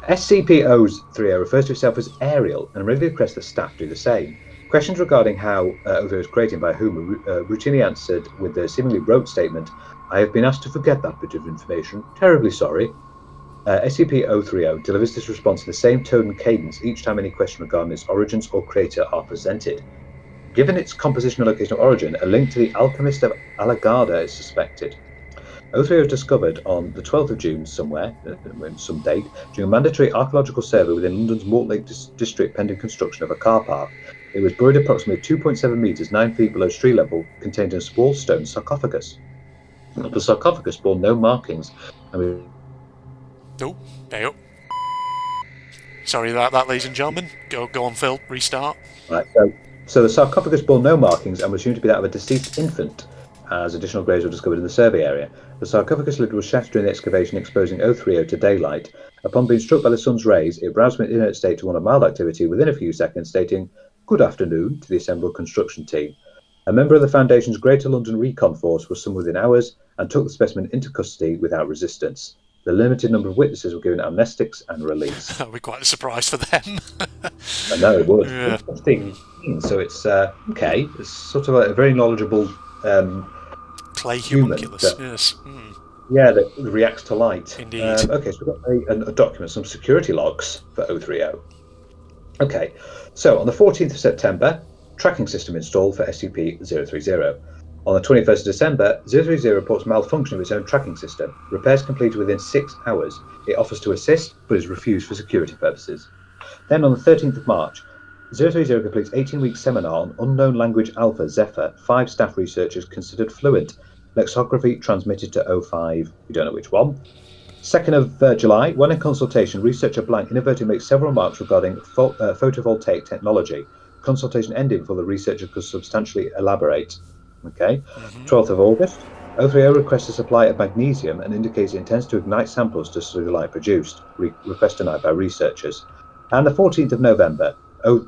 SCP-030 refers to itself as Ariel and regularly requests that staff do the same. Questions regarding how 030 was created and by whom are routinely answered with the seemingly rote statement, "I have been asked to forget that bit of information. Terribly sorry." SCP-030 delivers this response in the same tone and cadence each time any question regarding its origins or creator are presented. Given its composition and location of origin, a link to the alchemist of Alagarda is suspected. 030 was discovered on the 12th of June somewhere, some date, during a mandatory archaeological survey within London's Mortlake district pending construction of a car park. It was buried approximately 2.7 metres, 9 feet below street level, contained in a small stone sarcophagus. The sarcophagus bore no markings. Oh, hey up. Sorry about that, ladies and gentlemen. Go on, Phil. Restart. Right, so the sarcophagus bore no markings and was assumed to be that of a deceased infant. as additional graves were discovered in the survey area. The sarcophagus lid was shattered during the excavation, exposing 030 to daylight. Upon being struck by the sun's rays, it browsed from an inert state to one of mild activity within a few seconds, stating, "Good afternoon," to the assembled construction team. A member of the Foundation's Greater London Recon Force was summoned within hours and took the specimen into custody without resistance. The limited number of witnesses were given amnestics and release. That would be quite a surprise for them. I know it would. Yeah. Interesting. So it's okay. It's sort of a very knowledgeable clay human homunculus. that, Yes. yeah, that reacts to light. Indeed. Okay, so we've got a document, some security logs for 030. Okay, so on the 14th of September, tracking system installed for SCP-030. On the 21st of December, 030 reports malfunction of its own tracking system. Repairs completed within 6 hours. It offers to assist, but is refused for security purposes. Then on the 13th of March, 030 completes 18-week seminar on unknown language alpha Zephyr. 5 staff researchers considered fluent. Lexicography transmitted to 05. We don't know which one. 2nd of July, when in consultation, researcher Blank inadvertently makes several remarks regarding photovoltaic technology. Consultation ended before the researcher could substantially elaborate. Okay. 12th of August, 030 requests a supply of magnesium and indicates it intends to ignite samples to study the light produced. Request denied by researchers. And the 14th of November,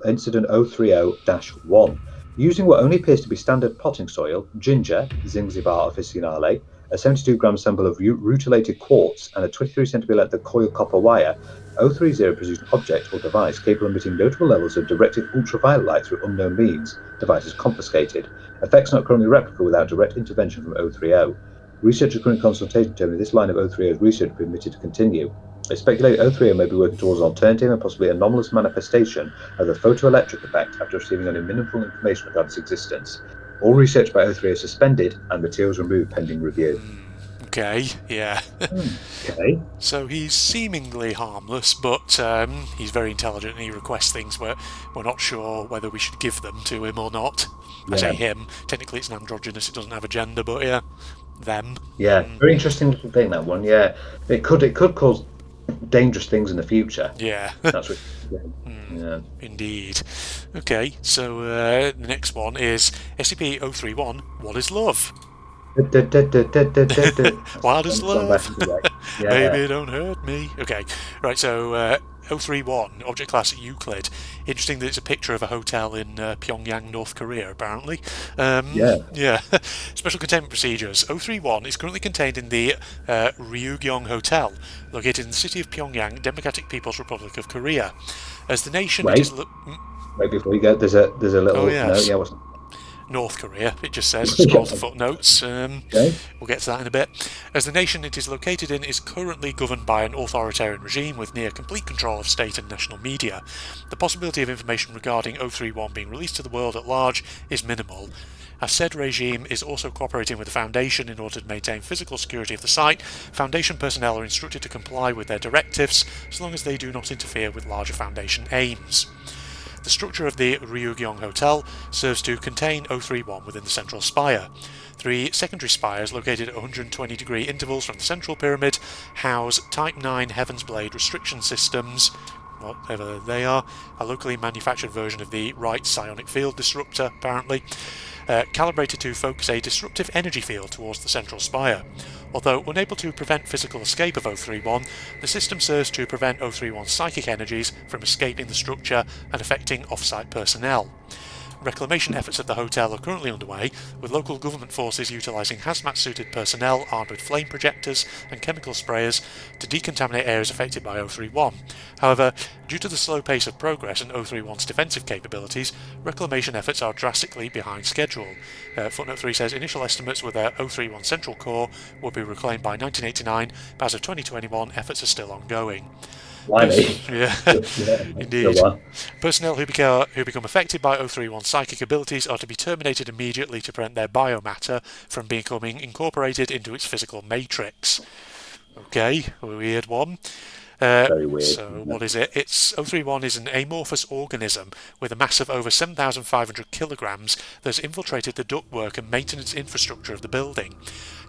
incident 030-1. Using what only appears to be standard potting soil, ginger, Zingiber officinale, a 72-gram sample of rutilated quartz, and a 23 centimeter length of coiled copper wire, 030 produced an object or device capable of emitting notable levels of directed ultraviolet light through unknown means. Device is confiscated. Effects not currently replicable without direct intervention from 030. Researchers current consultation determined this line of 030's research be permitted to continue. They speculate 030 may be working towards an alternative and possibly anomalous manifestation of the photoelectric effect after receiving only minimal information about its existence. All research by 030 is suspended and materials removed pending review. Okay, yeah. Okay. So he's seemingly harmless, but he's very intelligent and he requests things where we're not sure whether we should give them to him or not. I say him. Technically it's an androgynous, it doesn't have a gender, but yeah, them. Yeah, very interesting little thing, that one. Yeah, it could cause dangerous things in the future. Yeah. That's what. Yeah. Indeed. Okay, so the next one is SCP-031. What is love? What is love? Baby, don't hurt me. Okay, right, so 031, object class Euclid. Interesting that it's a picture of a hotel in Pyongyang, North Korea, apparently. Yeah. Special containment procedures. 031 is currently contained in the Ryugyong Hotel, located in the city of Pyongyang, Democratic People's Republic of Korea. As the nation, it is... Wait, before we go, there's a little note. Yeah, what's North Korea, it just says. Scroll to footnotes. Okay. We'll get to that in a bit. As the nation it is located in is currently governed by an authoritarian regime with near complete control of state and national media, the possibility of information regarding 031 being released to the world at large is minimal. As said regime is also cooperating with the Foundation in order to maintain physical security of the site, Foundation personnel are instructed to comply with their directives as long as they do not interfere with larger Foundation aims. The structure of the Ryugyong Hotel serves to contain 031 within the central spire. 3 secondary spires located at 120-degree intervals from the central pyramid house Type 9 Heaven's Blade restriction systems, whatever they are, a locally manufactured version of the Right psionic field disruptor, apparently, calibrated to focus a disruptive energy field towards the central spire. Although unable to prevent physical escape of 031, the system serves to prevent 031's psychic energies from escaping the structure and affecting off-site personnel. Reclamation efforts at the hotel are currently underway, with local government forces utilising hazmat-suited personnel armed with flame projectors and chemical sprayers to decontaminate areas affected by 031. However, due to the slow pace of progress and 031's defensive capabilities, reclamation efforts are drastically behind schedule. Footnote 3 says initial estimates were that 031 central core would be reclaimed by 1989, but as of 2021, efforts are still ongoing. Indeed. Personnel who become affected by 031's psychic abilities are to be terminated immediately to prevent their biomatter from becoming incorporated into its physical matrix. Okay, a weird one. Very weird. So what is it? It's 031 is an amorphous organism with a mass of over 7,500 kilograms that's infiltrated the ductwork and maintenance infrastructure of the building.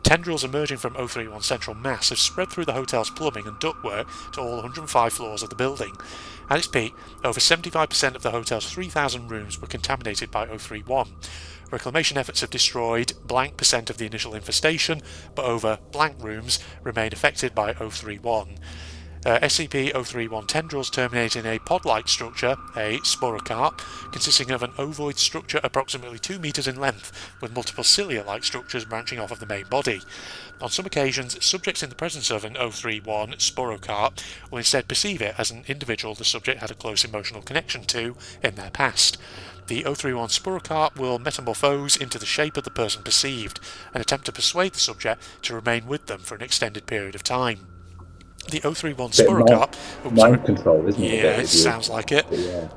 Tendrils emerging from 031's central mass have spread through the hotel's plumbing and ductwork to all 105 floors of the building. At its peak, over 75% of the hotel's 3,000 rooms were contaminated by 031. Reclamation efforts have destroyed blank percent of the initial infestation, but over blank rooms remain affected by 031. SCP-031 tendrils terminate in a pod-like structure, a sporocarp, consisting of an ovoid structure approximately 2 meters in length, with multiple cilia-like structures branching off of the main body. On some occasions, subjects in the presence of an 031 sporocarp will instead perceive it as an individual the subject had a close emotional connection to in their past. The 031 sporocarp will metamorphose into the shape of the person perceived and attempt to persuade the subject to remain with them for an extended period of time. The 031 sporocarp... Mind control, isn't it? Yeah, it sounds like it. Yeah.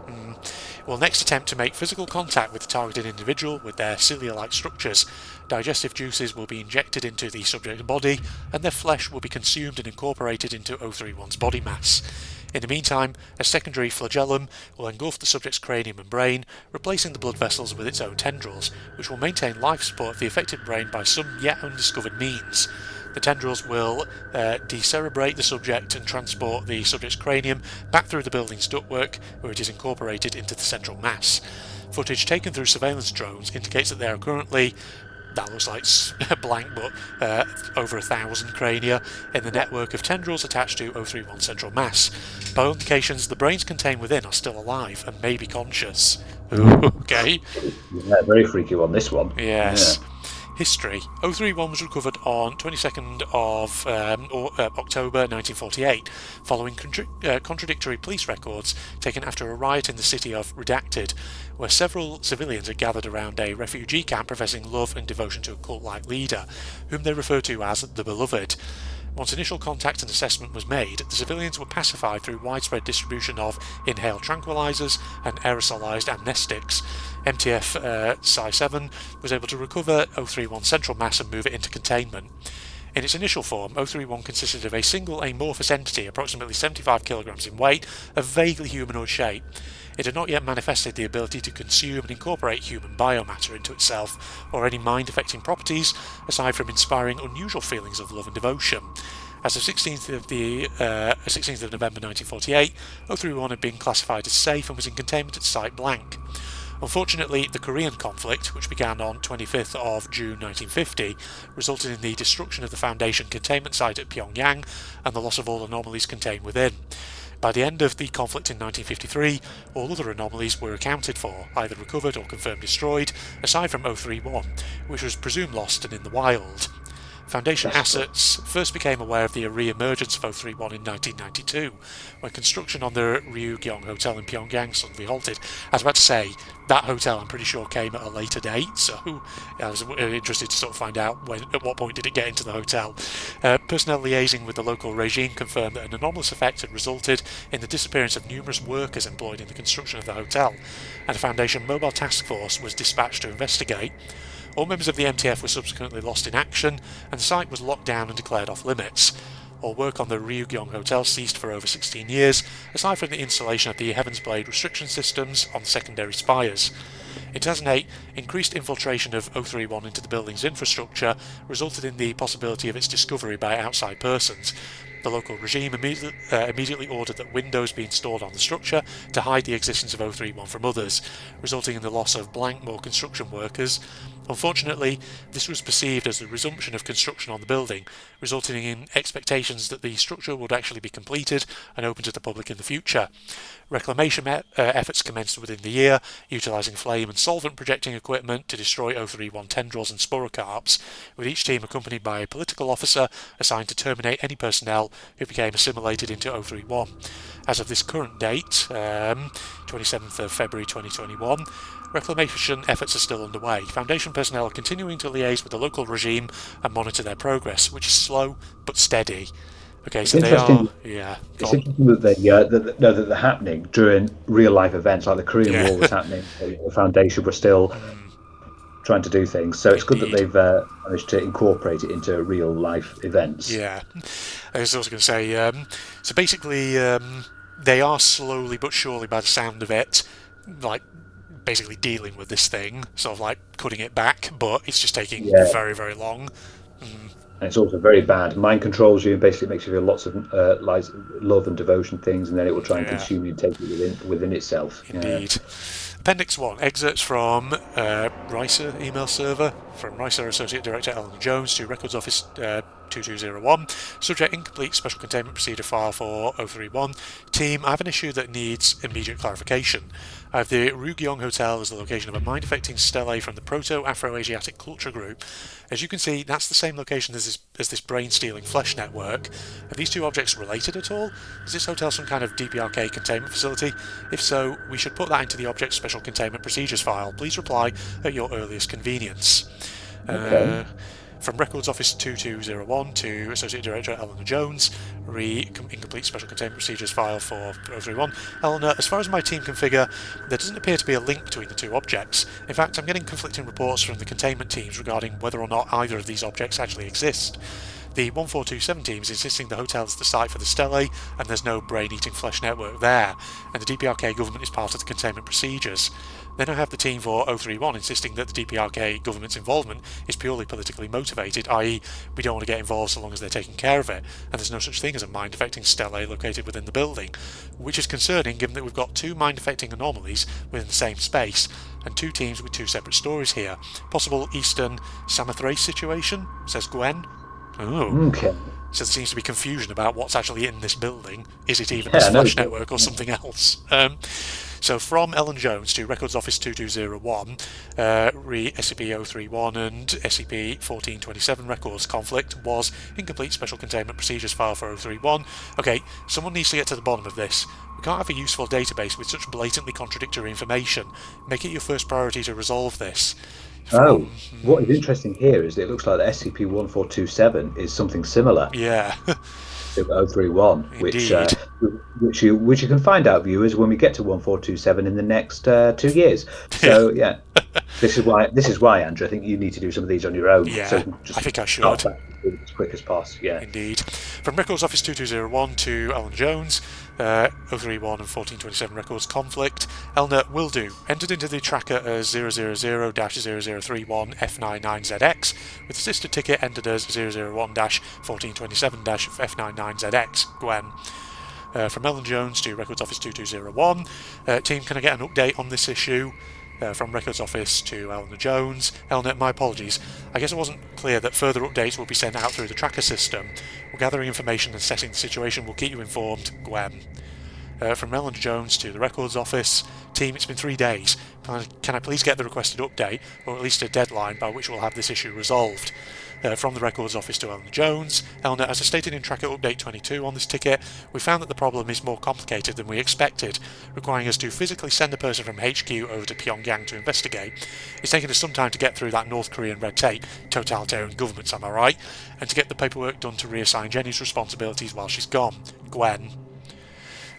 Will next attempt to make physical contact with the targeted individual with their cilia-like structures. Digestive juices will be injected into the subject's body, and their flesh will be consumed and incorporated into 031's body mass. In the meantime, a secondary flagellum will engulf the subject's cranium and brain, replacing the blood vessels with its own tendrils, which will maintain life support of the affected brain by some yet undiscovered means. The tendrils will decerebrate the subject and transport the subject's cranium back through the building's ductwork, where it is incorporated into the central mass. Footage taken through surveillance drones indicates that there are currently, that looks like blank, but over 1,000 crania in the network of tendrils attached to 031 central mass. By all indications, the brains contained within are still alive and may be conscious. Ooh, okay. Yeah, very freaky one, this one. Yes. Yeah. History. 031 was recovered on 22nd of October 1948, following contradictory police records taken after a riot in the city of Redacted, where several civilians had gathered around a refugee camp professing love and devotion to a cult-like leader, whom they referred to as the Beloved. Once initial contact and assessment was made, the civilians were pacified through widespread distribution of inhaled tranquilizers and aerosolized amnestics. MTF Psi-7 was able to recover 031 central mass and move it into containment. In its initial form, 031 consisted of a single amorphous entity approximately 75 kilograms in weight, of vaguely humanoid shape. It had not yet manifested the ability to consume and incorporate human biomatter into itself, or any mind-affecting properties, aside from inspiring unusual feelings of love and devotion. As of 16th of November 1948, 031 had been classified as safe and was in containment at Site Blank. Unfortunately, the Korean conflict, which began on 25th of June 1950, resulted in the destruction of the Foundation containment site at Pyongyang and the loss of all anomalies contained within. By the end of the conflict in 1953, all other anomalies were accounted for, either recovered or confirmed destroyed, aside from 031, which was presumed lost and in the wild. Foundation assets first became aware of the re-emergence of 031 in 1992, when construction on the Ryugyong Hotel in Pyongyang suddenly halted. I was about to say, that hotel I'm pretty sure came at a later date, so I was interested to sort of find out at what point did it get into the hotel. Personnel liaising with the local regime confirmed that an anomalous effect had resulted in the disappearance of numerous workers employed in the construction of the hotel, and a Foundation mobile task force was dispatched to investigate. All members of the MTF were subsequently lost in action, and the site was locked down and declared off limits. All work on the Ryugyong Hotel ceased for over 16 years, aside from the installation of the Heaven's Blade restriction systems on the secondary spires. In 2008, increased infiltration of 031 into the building's infrastructure resulted in the possibility of its discovery by outside persons. The local regime immediately ordered that windows be installed on the structure to hide the existence of 031 from others, resulting in the loss of Blankmore construction workers. Unfortunately, this was perceived as the resumption of construction on the building, resulting in expectations that the structure would actually be completed and open to the public in the future. Reclamation efforts commenced within the year, utilising flame and solvent projecting equipment to destroy 031 tendrils and sporocarps, with each team accompanied by a political officer assigned to terminate any personnel who became assimilated into 031. As of this current date, 27th of February 2021, reclamation efforts are still underway. Foundation personnel are continuing to liaise with the local regime and monitor their progress, which is slow but steady. Okay, so they are. Yeah. It's interesting that they're happening during real life events, like the Korean War was happening. The Foundation were still trying to do things. So it's good that Indeed. they've managed to incorporate it into real life events. Yeah. I was also going to say, so basically, they are slowly but surely, by the sound of it, like basically dealing with this thing, sort of like cutting it back, but it's just taking Yeah. very, very long. And it's also very bad. Mind controls you and basically makes you feel lots of like love and devotion things, and then it will try and Yeah. consume you and take it within itself. Indeed. Appendix 1. Excerpts from RISA email server, from RISA Associate Director Eleanor Jones to Records Office 2201. Subject: incomplete special containment procedure file for 031. Team, I have an issue that needs immediate clarification. I have the Rugyong Hotel as the location of a mind-affecting stele from the Proto-Afro-Asiatic culture group. As you can see, that's the same location as this brain-stealing flesh network. Are these two objects related at all? Is this hotel some kind of DPRK containment facility? If so, we should put that into the object special containment procedures file. Please reply at your earliest convenience. Okay. From Records Office 2201 to Associate Director Eleanor Jones, incomplete special containment procedures file for 031. Eleanor, as far as my team can figure, there doesn't appear to be a link between the two objects. In fact, I'm getting conflicting reports from the containment teams regarding whether or not either of these objects actually exist. The 1427 team is insisting the hotel is the site for the stele, and there's no brain-eating flesh network there, and the DPRK government is part of the containment procedures. Then I have the team for 031 insisting that the DPRK government's involvement is purely politically motivated, i.e. we don't want to get involved so long as they're taking care of it, and there's no such thing as a mind-affecting stele located within the building, which is concerning given that we've got two mind-affecting anomalies within the same space, and two teams with two separate stories here. Possible Eastern Samothrace situation, says Gwen. Oh. Okay. So there seems to be confusion about what's actually in this building. Is it even this flesh network or something else? So from Ellen Jones to Records Office 2201, SCP-031 and SCP-1427 records conflict was incomplete special containment procedures file for 031. Okay, someone needs to get to the bottom of this. We can't have a useful database with such blatantly contradictory information. Make it your first priority to resolve this. What is interesting here is that it looks like the SCP-1427 is something similar. Yeah. To 031, which you can find out, viewers, when we get to 1427 in the next 2 years. So yeah, this is why, Andrew, I think you need to do some of these on your own. Yeah, so just I think I should. As quick as possible. Yeah. Indeed. From Records Office 2201 to Ellen Jones, 031 and 1427 records conflict. Elner will do. Entered into the tracker as 000-0031F99ZX, with assisted ticket entered as 001-1427-F99ZX. Gwen. From Ellen Jones to Records Office 2201. Team, can I get an update on this issue? From Records Office to Eleanor Jones. Eleanor, my apologies. I guess it wasn't clear that further updates will be sent out through the tracker system. We're gathering information and assessing the situation. We'll keep you informed. Gwen. From Eleanor Jones to the Records Office. Team, it's been 3 days. Can I please get the requested update, or at least a deadline by which we'll have this issue resolved? From the Records Office to Eleanor Jones. Eleanor, as I stated in Tracker Update 22 on this ticket, we found that the problem is more complicated than we expected, requiring us to physically send a person from HQ over to Pyongyang to investigate. It's taken us some time to get through that North Korean red tape, totalitarian governments, am I right? And to get the paperwork done to reassign Jenny's responsibilities while she's gone. Gwen.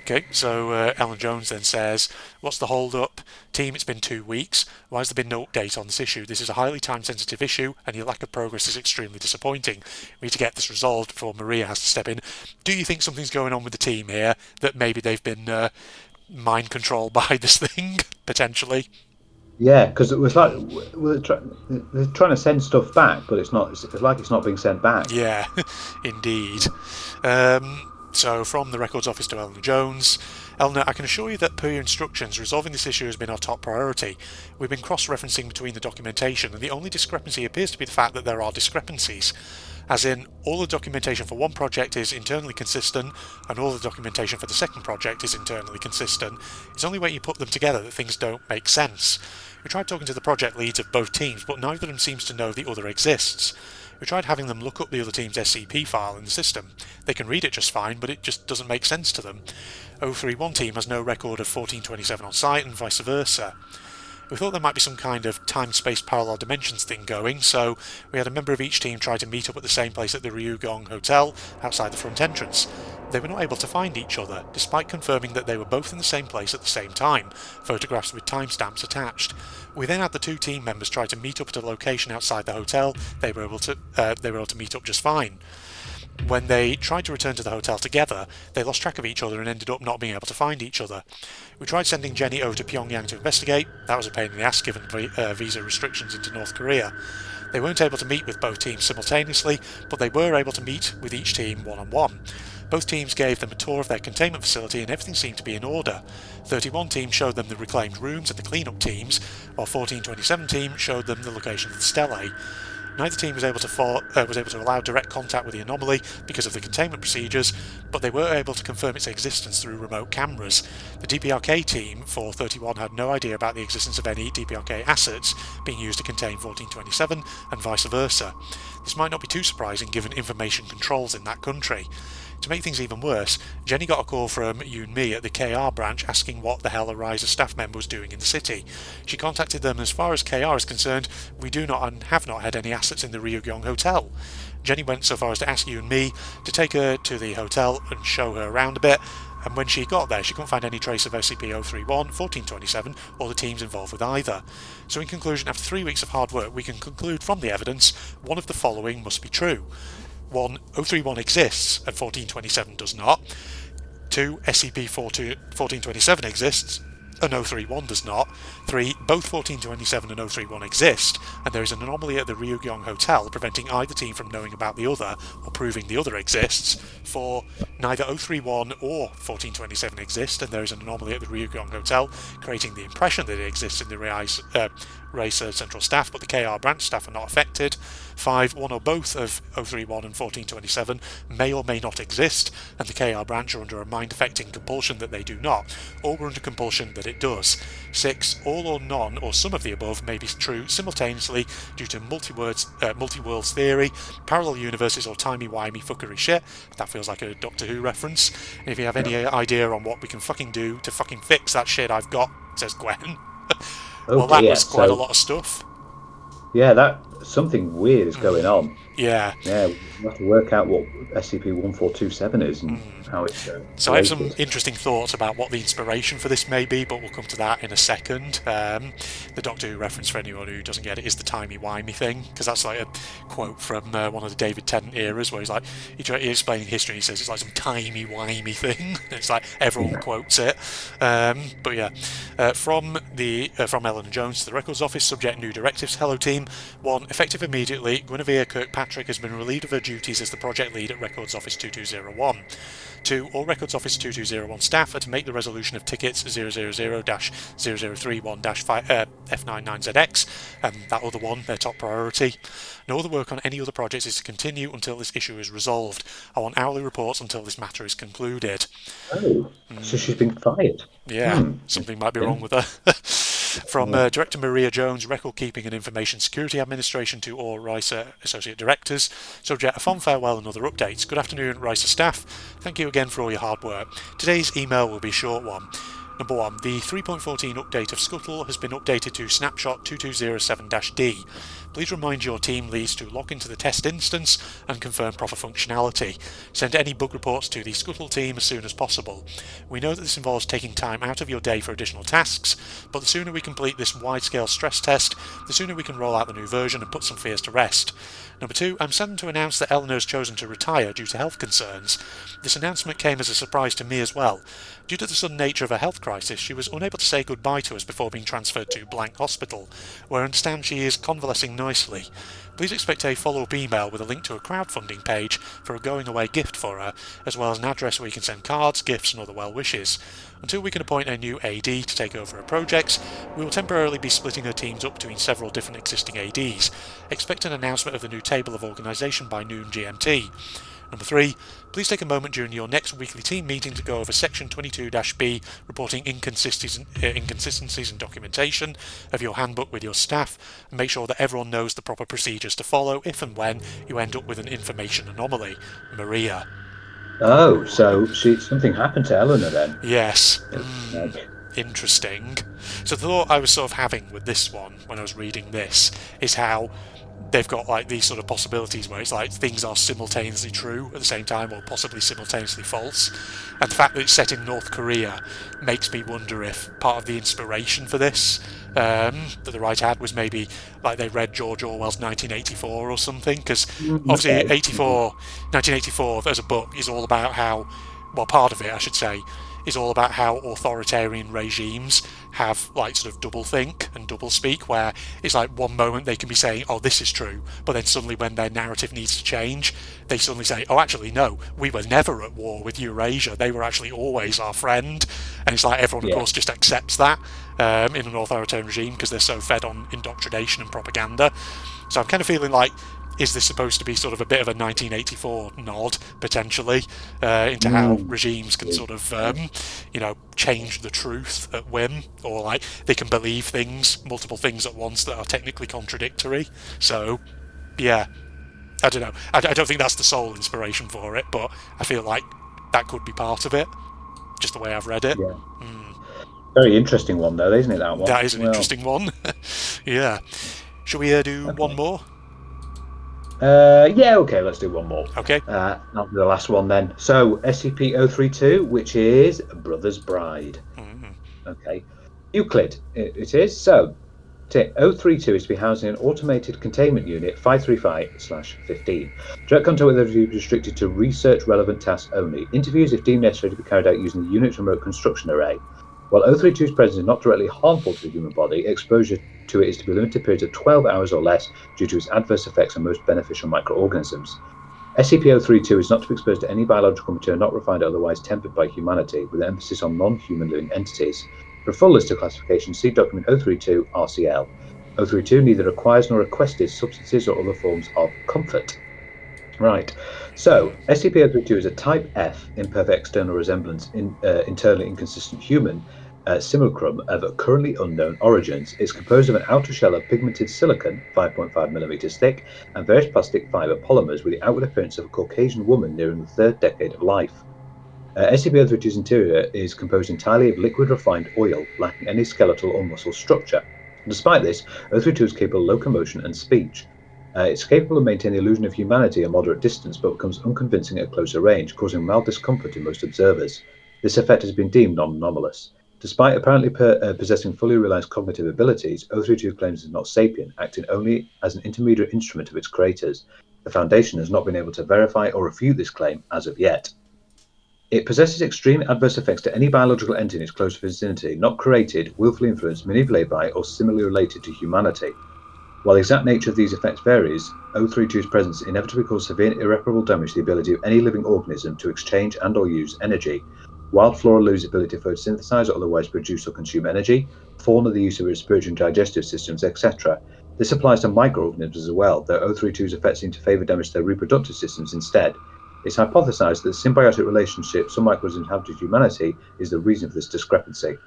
Okay, so Ellen Jones then says, what's the hold-up? Team, it's been 2 weeks. Why has there been no update on this issue? This is a highly time-sensitive issue, and your lack of progress is extremely disappointing. We need to get this resolved before Maria has to step in. Do you think something's going on with the team here, that maybe they've been mind-controlled by this thing, potentially? Yeah, because it was like they're trying to send stuff back, but it's not. It's like it's not being sent back. Yeah, indeed. So, from the Records Office to Eleanor Jones. Eleanor, I can assure you that per your instructions, resolving this issue has been our top priority. We've been cross-referencing between the documentation, and the only discrepancy appears to be the fact that there are discrepancies. As in, all the documentation for one project is internally consistent, and all the documentation for the second project is internally consistent. It's only when you put them together that things don't make sense. We tried talking to the project leads of both teams, but neither of them seems to know the other exists. We tried having them look up the other team's SCP file in the system. They can read it just fine, but it just doesn't make sense to them. 031 team has no record of 1427 on site, and vice versa. We thought there might be some kind of time-space parallel dimensions thing going, so we had a member of each team try to meet up at the same place at the Ryugong Hotel, outside the front entrance. They were not able to find each other, despite confirming that they were both in the same place at the same time, photographs with timestamps attached. We then had the two team members try to meet up at a location outside the hotel. They were able to meet up just fine. When they tried to return to the hotel together, they lost track of each other and ended up not being able to find each other. We tried sending Jenny over to Pyongyang to investigate. That was a pain in the ass given visa restrictions into North Korea. They weren't able to meet with both teams simultaneously, but they were able to meet with each team one-on-one. Both teams gave them a tour of their containment facility and everything seemed to be in order. 31 team showed them the reclaimed rooms and the cleanup teams, while 1427 team showed them the location of the stelae. Neither team was able to allow direct contact with the anomaly because of the containment procedures, but they were able to confirm its existence through remote cameras. The DPRK team for 31 had no idea about the existence of any DPRK assets being used to contain 1427 and vice versa. This might not be too surprising given information controls in that country. To make things even worse, Jenny got a call from Yoon Mi at the KR branch asking what the hell a RISA staff member was doing in the city. She contacted them, and as far as KR is concerned, we do not and have not had any assets in the Ryugyong hotel. Jenny went so far as to ask Yoon Mi to take her to the hotel and show her around a bit, and when she got there she couldn't find any trace of SCP-031, 1427 or the teams involved with either. So in conclusion, after 3 weeks of hard work, we can conclude from the evidence one of the following must be true. 1. 031 exists and 1427 does not. 2. SCP-1427 exists and 031 does not. 3. Both 1427 and 031 exist, and there is an anomaly at the Ryugyong Hotel preventing either team from knowing about the other or proving the other exists. 4. Neither 031 or 1427 exist, and there is an anomaly at the Ryugyong Hotel creating the impression that it exists in the RISA Central staff, but the KR branch staff are not affected. 5. One or both of 031 and 1427 may or may not exist, and the KR branch are under a mind-affecting compulsion that they do not, or we're under compulsion that it does. 6. All or none or some of the above may be true simultaneously due to multi-worlds theory, parallel universes, or timey-wimey fuckery shit. That feels like a Doctor Who reference. And if you have any idea on what we can fucking do to fucking fix that shit I've got, says Gwen. Well, that was quite a lot of stuff. Yeah, that something weird is going on. Yeah. Yeah, we have to work out what SCP-1427 is and how it's going. So I have some interesting thoughts about what the inspiration for this may be, but we'll come to that in a second. The Doctor Who reference, for anyone who doesn't get it, is the timey-wimey thing, because that's like a quote from one of the David Tennant eras, where he's like, he's explaining history and he says it's like some timey-wimey thing. It's like everyone quotes it. But yeah, from Eleanor Jones to the Records Office, subject new directives. Hello team. 1. Effective immediately, Guinevere Kirkpatrick has been relieved of her duties as the project lead at Records Office 2201. 2. All Records Office 2201 staff are to make the resolution of tickets 000-0031-F99ZX and that other one their top priority. No other work on any other projects is to continue until this issue is resolved. I want hourly reports until this matter is concluded. Oh, so she's been fired. Yeah, something might be wrong with her. From Director Maria Jones, Record Keeping and Information Security Administration, to all RISA Associate Directors. Subject, a fond farewell and other updates. Good afternoon, RISA staff. Thank you again for all your hard work. Today's email will be a short one. Number 1. The 3.14 update of Scuttle has been updated to snapshot 2207-D. Please remind your team leads to log into the test instance and confirm proper functionality. Send any bug reports to the Scuttle team as soon as possible. We know that this involves taking time out of your day for additional tasks, but the sooner we complete this wide-scale stress test, the sooner we can roll out the new version and put some fears to rest. Number 2, I'm saddened to announce that Eleanor has chosen to retire due to health concerns. This announcement came as a surprise to me as well. Due to the sudden nature of her health crisis, she was unable to say goodbye to us before being transferred to Blank Hospital, where I understand she is convalescing nicely. Please expect a follow-up email with a link to a crowdfunding page for a going-away gift for her, as well as an address where you can send cards, gifts and other well wishes. Until we can appoint a new AD to take over her projects, we will temporarily be splitting her teams up between several different existing ADs. Expect an announcement of the new table of organisation by noon GMT. Number 3, please take a moment during your next weekly team meeting to go over Section 22-B, reporting inconsistencies and documentation of your handbook with your staff, and make sure that everyone knows the proper procedures to follow if and when you end up with an information anomaly. Maria. Oh, so something happened to Eleanor then? Yes. Interesting. So the thought I was sort of having with this one when I was reading this is how they've got like these sort of possibilities where it's like things are simultaneously true at the same time, or possibly simultaneously false. And the fact that it's set in North Korea makes me wonder if part of the inspiration for this that the writer had was maybe like they read George Orwell's 1984 or something, because obviously 1984 as a book is all about how, well, part of it I should say is all about how authoritarian regimes have like sort of doublethink and doublespeak, where it's like one moment they can be saying, oh, this is true, but then suddenly when their narrative needs to change, they suddenly say, oh, actually no, we were never at war with Eurasia, they were actually always our friend. And it's like everyone of course just accepts that in an authoritarian regime because they're so fed on indoctrination and propaganda. So I'm kind of feeling like, is this supposed to be sort of a bit of a 1984 nod, potentially, into how regimes can sort of, change the truth at whim, or like they can believe things, multiple things at once that are technically contradictory. So, yeah, I don't know. I don't think that's the sole inspiration for it, but I feel like that could be part of it, just the way I've read it. Yeah. Very interesting one, though, isn't it, that one? That is an interesting one. Yeah. Shall we do one more? Okay, let's do one more. Okay. Not the last one then. So, SCP-032, which is Brother's Bride. Okay. Euclid, it is. So, 032 is to be housed in an automated containment unit 535/15. Direct contact with 032 is restricted to research-relevant tasks only. Interviews, if deemed necessary, to be carried out using the unit's remote construction array. While 032's presence is not directly harmful to the human body, exposure to it is to be limited periods of 12 hours or less due to its adverse effects on most beneficial microorganisms. SCP-032 is not to be exposed to any biological material not refined or otherwise tempered by humanity, with an emphasis on non-human living entities. For a full list of classifications, see document 032 RCL. 032 neither requires nor requested substances or other forms of comfort. Right, so SCP-032 is a Type F imperfect external resemblance internally inconsistent human simulacrum of currently unknown origins. It's composed of an outer shell of pigmented silicon, 5.5 millimeters thick, and various plastic fiber polymers with the outward appearance of a Caucasian woman nearing the third decade of life. SCP-032's interior is composed entirely of liquid refined oil, lacking any skeletal or muscle structure. Despite this, 032 is capable of locomotion and speech. It's capable of maintaining the illusion of humanity at moderate distance, but becomes unconvincing at closer range, causing mild discomfort to most observers. This effect has been deemed non-anomalous. Despite apparently possessing fully realized cognitive abilities, 032 claims it is not sapient, acting only as an intermediate instrument of its creators. The Foundation has not been able to verify or refute this claim as of yet. It possesses extreme adverse effects to any biological entity in its close vicinity, not created, willfully influenced, manipulated by, or similarly related to humanity. While the exact nature of these effects varies, 032's presence inevitably causes severe irreparable damage to the ability of any living organism to exchange and or use energy. Wild flora lose the ability to photosynthesize or otherwise produce or consume energy, fauna the use of respiratory and digestive systems, etc. This applies to microorganisms as well, though 032's effects seem to favour damage to their reproductive systems instead. It's hypothesized that the symbiotic relationship some microorganisms have to humanity is the reason for this discrepancy.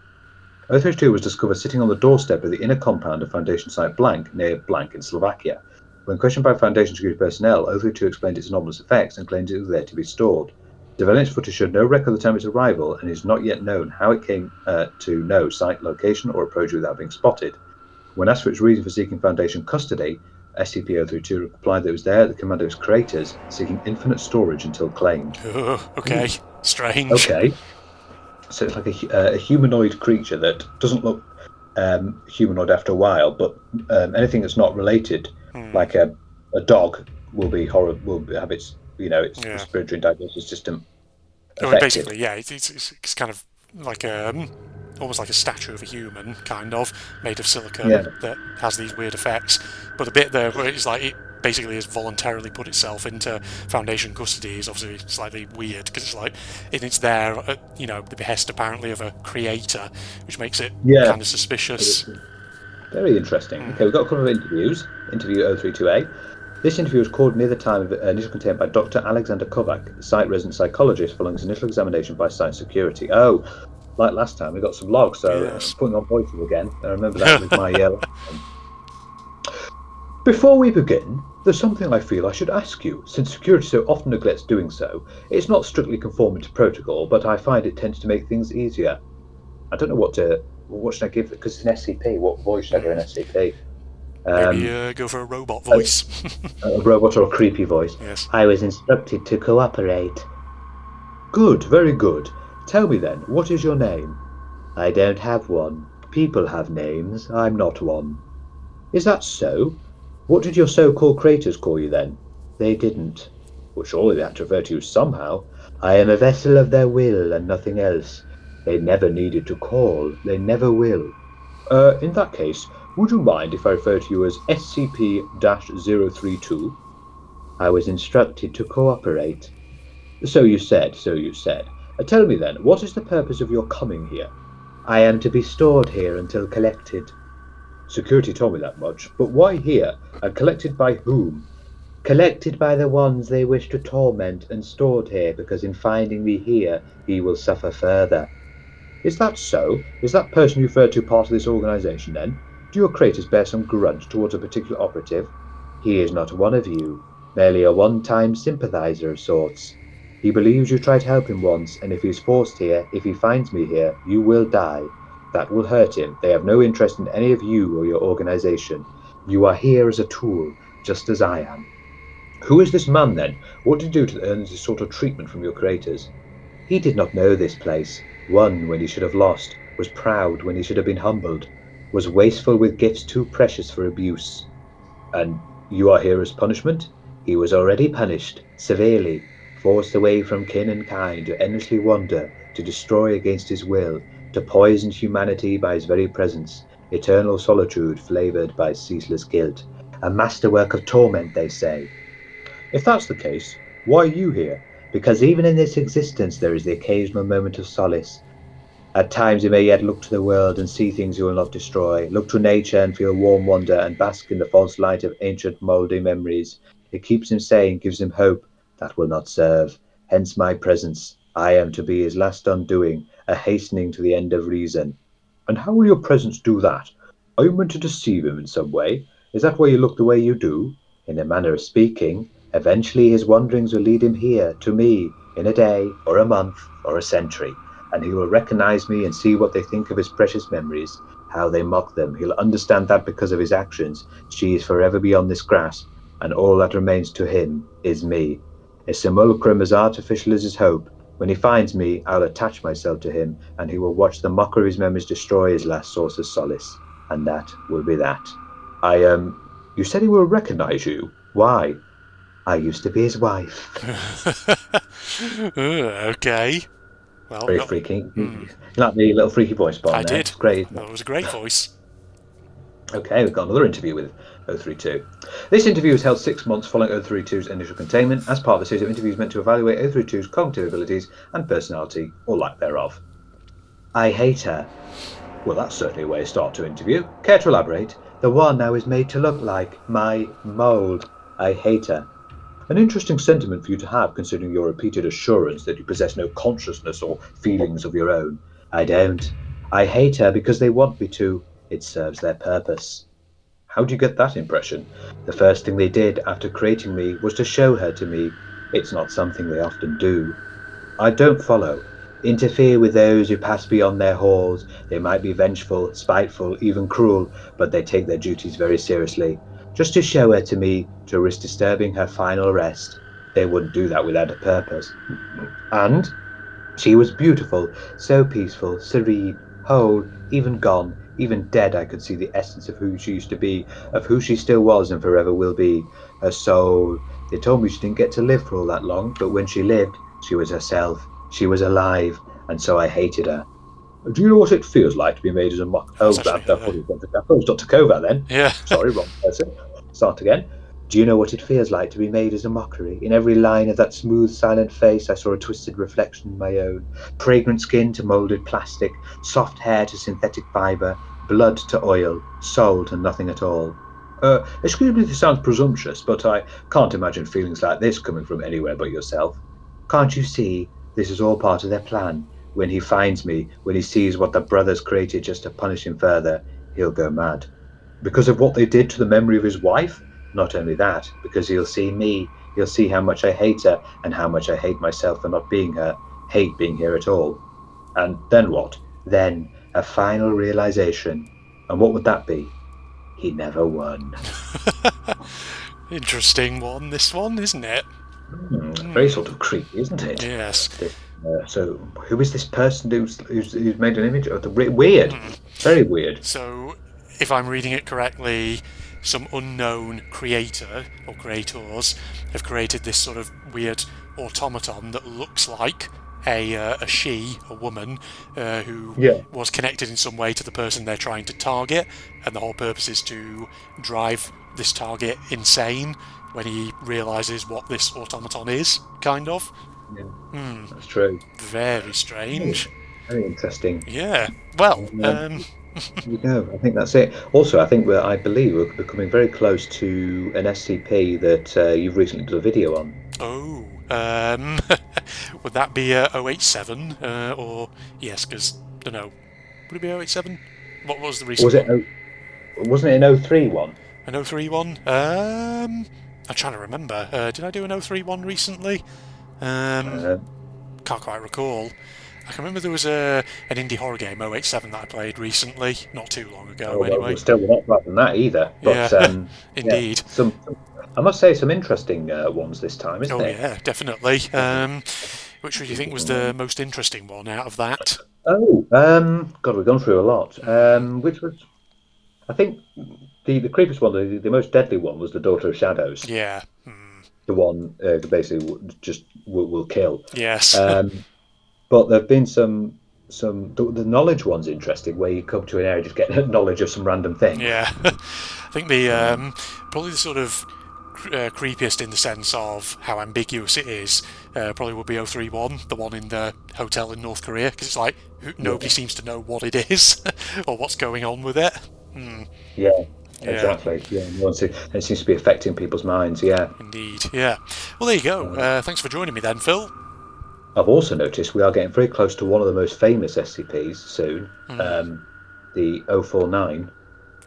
032 was discovered sitting on the doorstep of the inner compound of Foundation Site Blank, near Blank in Slovakia. When questioned by Foundation security personnel, 032 explained its anomalous effects and claimed it was there to be stored. Surveillance footage showed no record of the time of its arrival, and it is not yet known how it came to know site location or approach without being spotted. When asked for its reason for seeking Foundation custody, SCP-032 replied that it was there at the command of its creators, seeking infinite storage until claimed. Okay, strange. Okay. So it's like a humanoid creature that doesn't look humanoid after a while, but anything that's not related, like a dog, will have its respiratory and digestive system affected. Basically, yeah, it's kind of like almost like a statue of a human, kind of made of silicone that has these weird effects. But the bit there where it's like it basically has voluntarily put itself into Foundation custody is obviously slightly weird, because it's like it's there at the behest apparently of a creator, which makes it kind of suspicious. Very interesting. Okay, we've got a couple of interviews. Interview 032A. This interview was called near the time of initial containment by Dr. Alexander Kovac, site resident psychologist, following his initial examination by site security. Oh, like last time, we got some logs, so I'm putting on voices again. I remember that with my Before we begin, there's something I feel I should ask you. Since security so often neglects doing so, it's not strictly conforming to protocol, but I find it tends to make things easier. I don't know what should I give it, because it's an SCP. What voice should I give an SCP? Maybe go for a robot voice. A robot or a creepy voice. Yes. I was instructed to cooperate. Good, very good. Tell me then, what is your name? I don't have one. People have names. I'm not one. Is that so? What did your so-called creators call you then? They didn't. Well, surely they had to refer to you somehow. I am a vessel of their will and nothing else. They never needed to call. They never will. In that case, would you mind if I refer to you as SCP-032? I was instructed to cooperate. So you said. Tell me then, what is the purpose of your coming here? I am to be stored here until collected. Security told me that much, but why here, and collected by whom? Collected by the ones they wish to torment and stored here because in finding me here, he will suffer further. Is that so? Is that person you referred to part of this organization then? Do your creators bear some grudge towards a particular operative? He is not one of you, merely a one-time sympathizer of sorts. He believes you tried to help him once, and if he is forced here, if he finds me here, you will die. That will hurt him. They have no interest in any of you or your organization. You are here as a tool, just as I am. Who is this man then? What did he do to earn this sort of treatment from your creators? He did not know this place, won when he should have lost, was proud when he should have been humbled, was wasteful with gifts too precious for abuse. And you are here as punishment? He was already punished, severely, forced away from kin and kind to endlessly wander, to destroy against his will, to poison humanity by his very presence, eternal solitude flavoured by ceaseless guilt. A masterwork of torment, they say. If that's the case, why are you here? Because even in this existence there is the occasional moment of solace. At times you may yet look to the world and see things you will not destroy, look to nature and feel warm wonder and bask in the false light of ancient mouldy memories. It keeps him sane, gives him hope. That will not serve. Hence my presence. I am to be his last undoing, a hastening to the end of reason. And how will your presence do that? Are you meant to deceive him in some way? Is that why you look the way you do? In a manner of speaking, eventually his wanderings will lead him here, to me, in a day, or a month, or a century, and he will recognize me and see what they think of his precious memories, how they mock them. He'll understand that because of his actions, she is forever beyond this grasp, and all that remains to him is me. A simulacrum as artificial as his hope. When he finds me, I'll attach myself to him, and he will watch the mockery of his memories destroy his last source of solace, and that will be that. You said he will recognize you. Why? I used to be his wife. Okay. Well, very freaky. You like the little freaky voice part I there? did. It's great. That was a great voice. Okay, we've got another interview with 032. This interview was held 6 months following 032's initial containment as part of a series of interviews meant to evaluate 032's cognitive abilities and personality, or lack thereof. I hate her. Well, that's certainly a way to start to interview. Care to elaborate? The one I was made to look like. My mould. I hate her. An interesting sentiment for you to have, considering your repeated assurance that you possess no consciousness or feelings of your own. I don't. I hate her because they want me to. It serves their purpose. How do you get that impression? The first thing they did after creating me was to show her to me. It's not something they often do. I don't follow. Interfere with those who pass beyond their halls. They might be vengeful, spiteful, even cruel, but they take their duties very seriously. Just to show her to me, to risk disturbing her final rest. They wouldn't do that without a purpose. And she was beautiful, so peaceful, serene, whole, even gone, even dead. I could see the essence of who she used to be, of who she still was and forever will be. Her soul. They told me she didn't get to live for all that long, but when she lived, she was herself. She was alive, and so I hated her. Do you know what it feels like to be made as a mock? Oh, that was Dr. Kovac then. Yeah. Sorry, wrong person. Start again. Do you know what it feels like to be made as a mockery? In every line of that smooth, silent face, I saw a twisted reflection of my own. Fragrant skin to moulded plastic, soft hair to synthetic fibre, blood to oil, soul to nothing at all. Excuse me if this sounds presumptuous, but I can't imagine feelings like this coming from anywhere but yourself. Can't you see? This is all part of their plan. When he finds me, when he sees what the brothers created just to punish him further, he'll go mad. Because of what they did to the memory of his wife? Not only that, because he'll see me, he'll see how much I hate her and how much I hate myself for not being her, hate being here at all. And then what? Then a final realization. And what would that be? he never won. Interesting one, this one, isn't it? Very sort of creepy, isn't it? Yes. So, who is this person who's made an image? Weird. Very weird. So, if I'm reading it correctly, some unknown creator or creators have created this sort of weird automaton that looks like a woman who was connected in some way to the person they're trying to target, and the whole purpose is to drive this target insane when he realises what this automaton is, kind of. Yeah, that's true. Very strange. Very interesting. Yeah. Well, you go. I think that's it. Also, I believe we're becoming very close to an SCP that you've recently done a video on. Oh, would that be 087? Or yes, because I don't know. Would it be 087? What was the recent one? Wasn't it an 031? An 031? I'm trying to remember. Did I do an 031 recently? Can't quite recall. I can remember there was an indie horror game, 087, that I played recently, not too long ago. Anyway, well, still not bad than that either. But, indeed. Yeah, I must say, some interesting ones this time, isn't it? Oh yeah, definitely. Which do you think was the most interesting one out of that? God, we've gone through a lot. Which was, I think, the creepiest one, the most deadly one, was the Daughter of Shadows. Yeah. The one that basically just will kill. Yes. But there have been some the knowledge one's interesting, where you come to an area just get knowledge of some random thing. Yeah. I think the probably the sort of creepiest in the sense of how ambiguous it is probably would be 031, the one in the hotel in North Korea, because it's like nobody seems to know what it is or what's going on with it. Yeah, exactly. Yeah, it seems to be affecting people's minds. Yeah, indeed. Yeah. Well, there you go. Thanks for joining me then, Phil. I've also noticed we are getting very close to one of the most famous SCPs soon, the 049.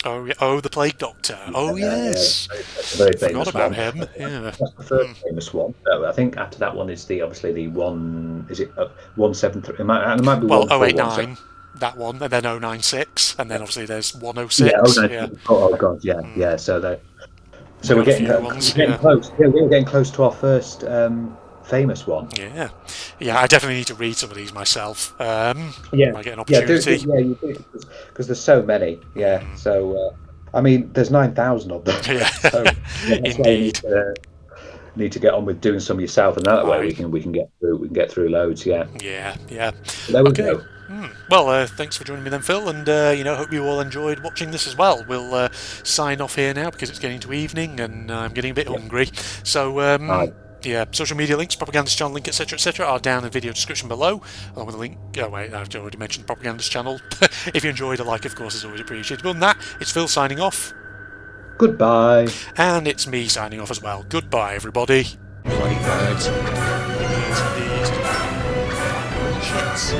Oh, yeah. Oh, the Plague Doctor. Oh, yes. Very famous. Forgot about him. Yeah. That's the first famous one. I think after that one is obviously the one. Is it 173? It might be 089. That one, and then 096, and then obviously there's 106. Yeah. Oh god, yeah, yeah. So we're getting close. Yeah, we're getting close to our first famous one. Yeah, I definitely need to read some of these myself. I get an opportunity. You do, because there's so many. Yeah, so I mean, there's 9,000 of them. Yeah, so, indeed. Need to get on with doing some yourself, and that way we can get through loads. Yeah. Yeah. There we go. Well, thanks for joining me then, Phil, and hope you all enjoyed watching this as well. We'll sign off here now because it's getting to evening and I'm getting a bit hungry. So, social media links, Propagandist channel link, etc., are down in the video description below, along with a link. Oh wait, I've already mentioned the Propagandist channel. If you enjoyed, a like, of course, is always appreciated. Other than that, it's Phil signing off. Goodbye. And it's me signing off as well. Goodbye, everybody. Bloody birds. Indeed. Shits.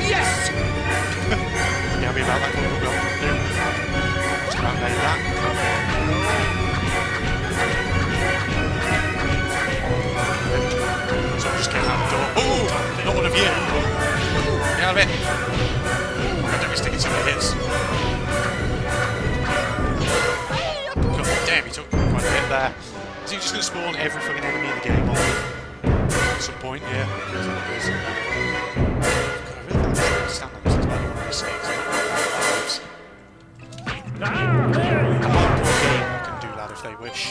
Yes! You happy about that? Just about made that. So I'm just getting out the door. Oh! Not one of you! Get out of it! God damn, he's taking some hits. God damn, he took quite a bit there. Is he just going to spawn every fucking enemy in the game on at some point? Yeah. God, I really don't understand that this is like one of these things. A hardcore game can do that if they wish.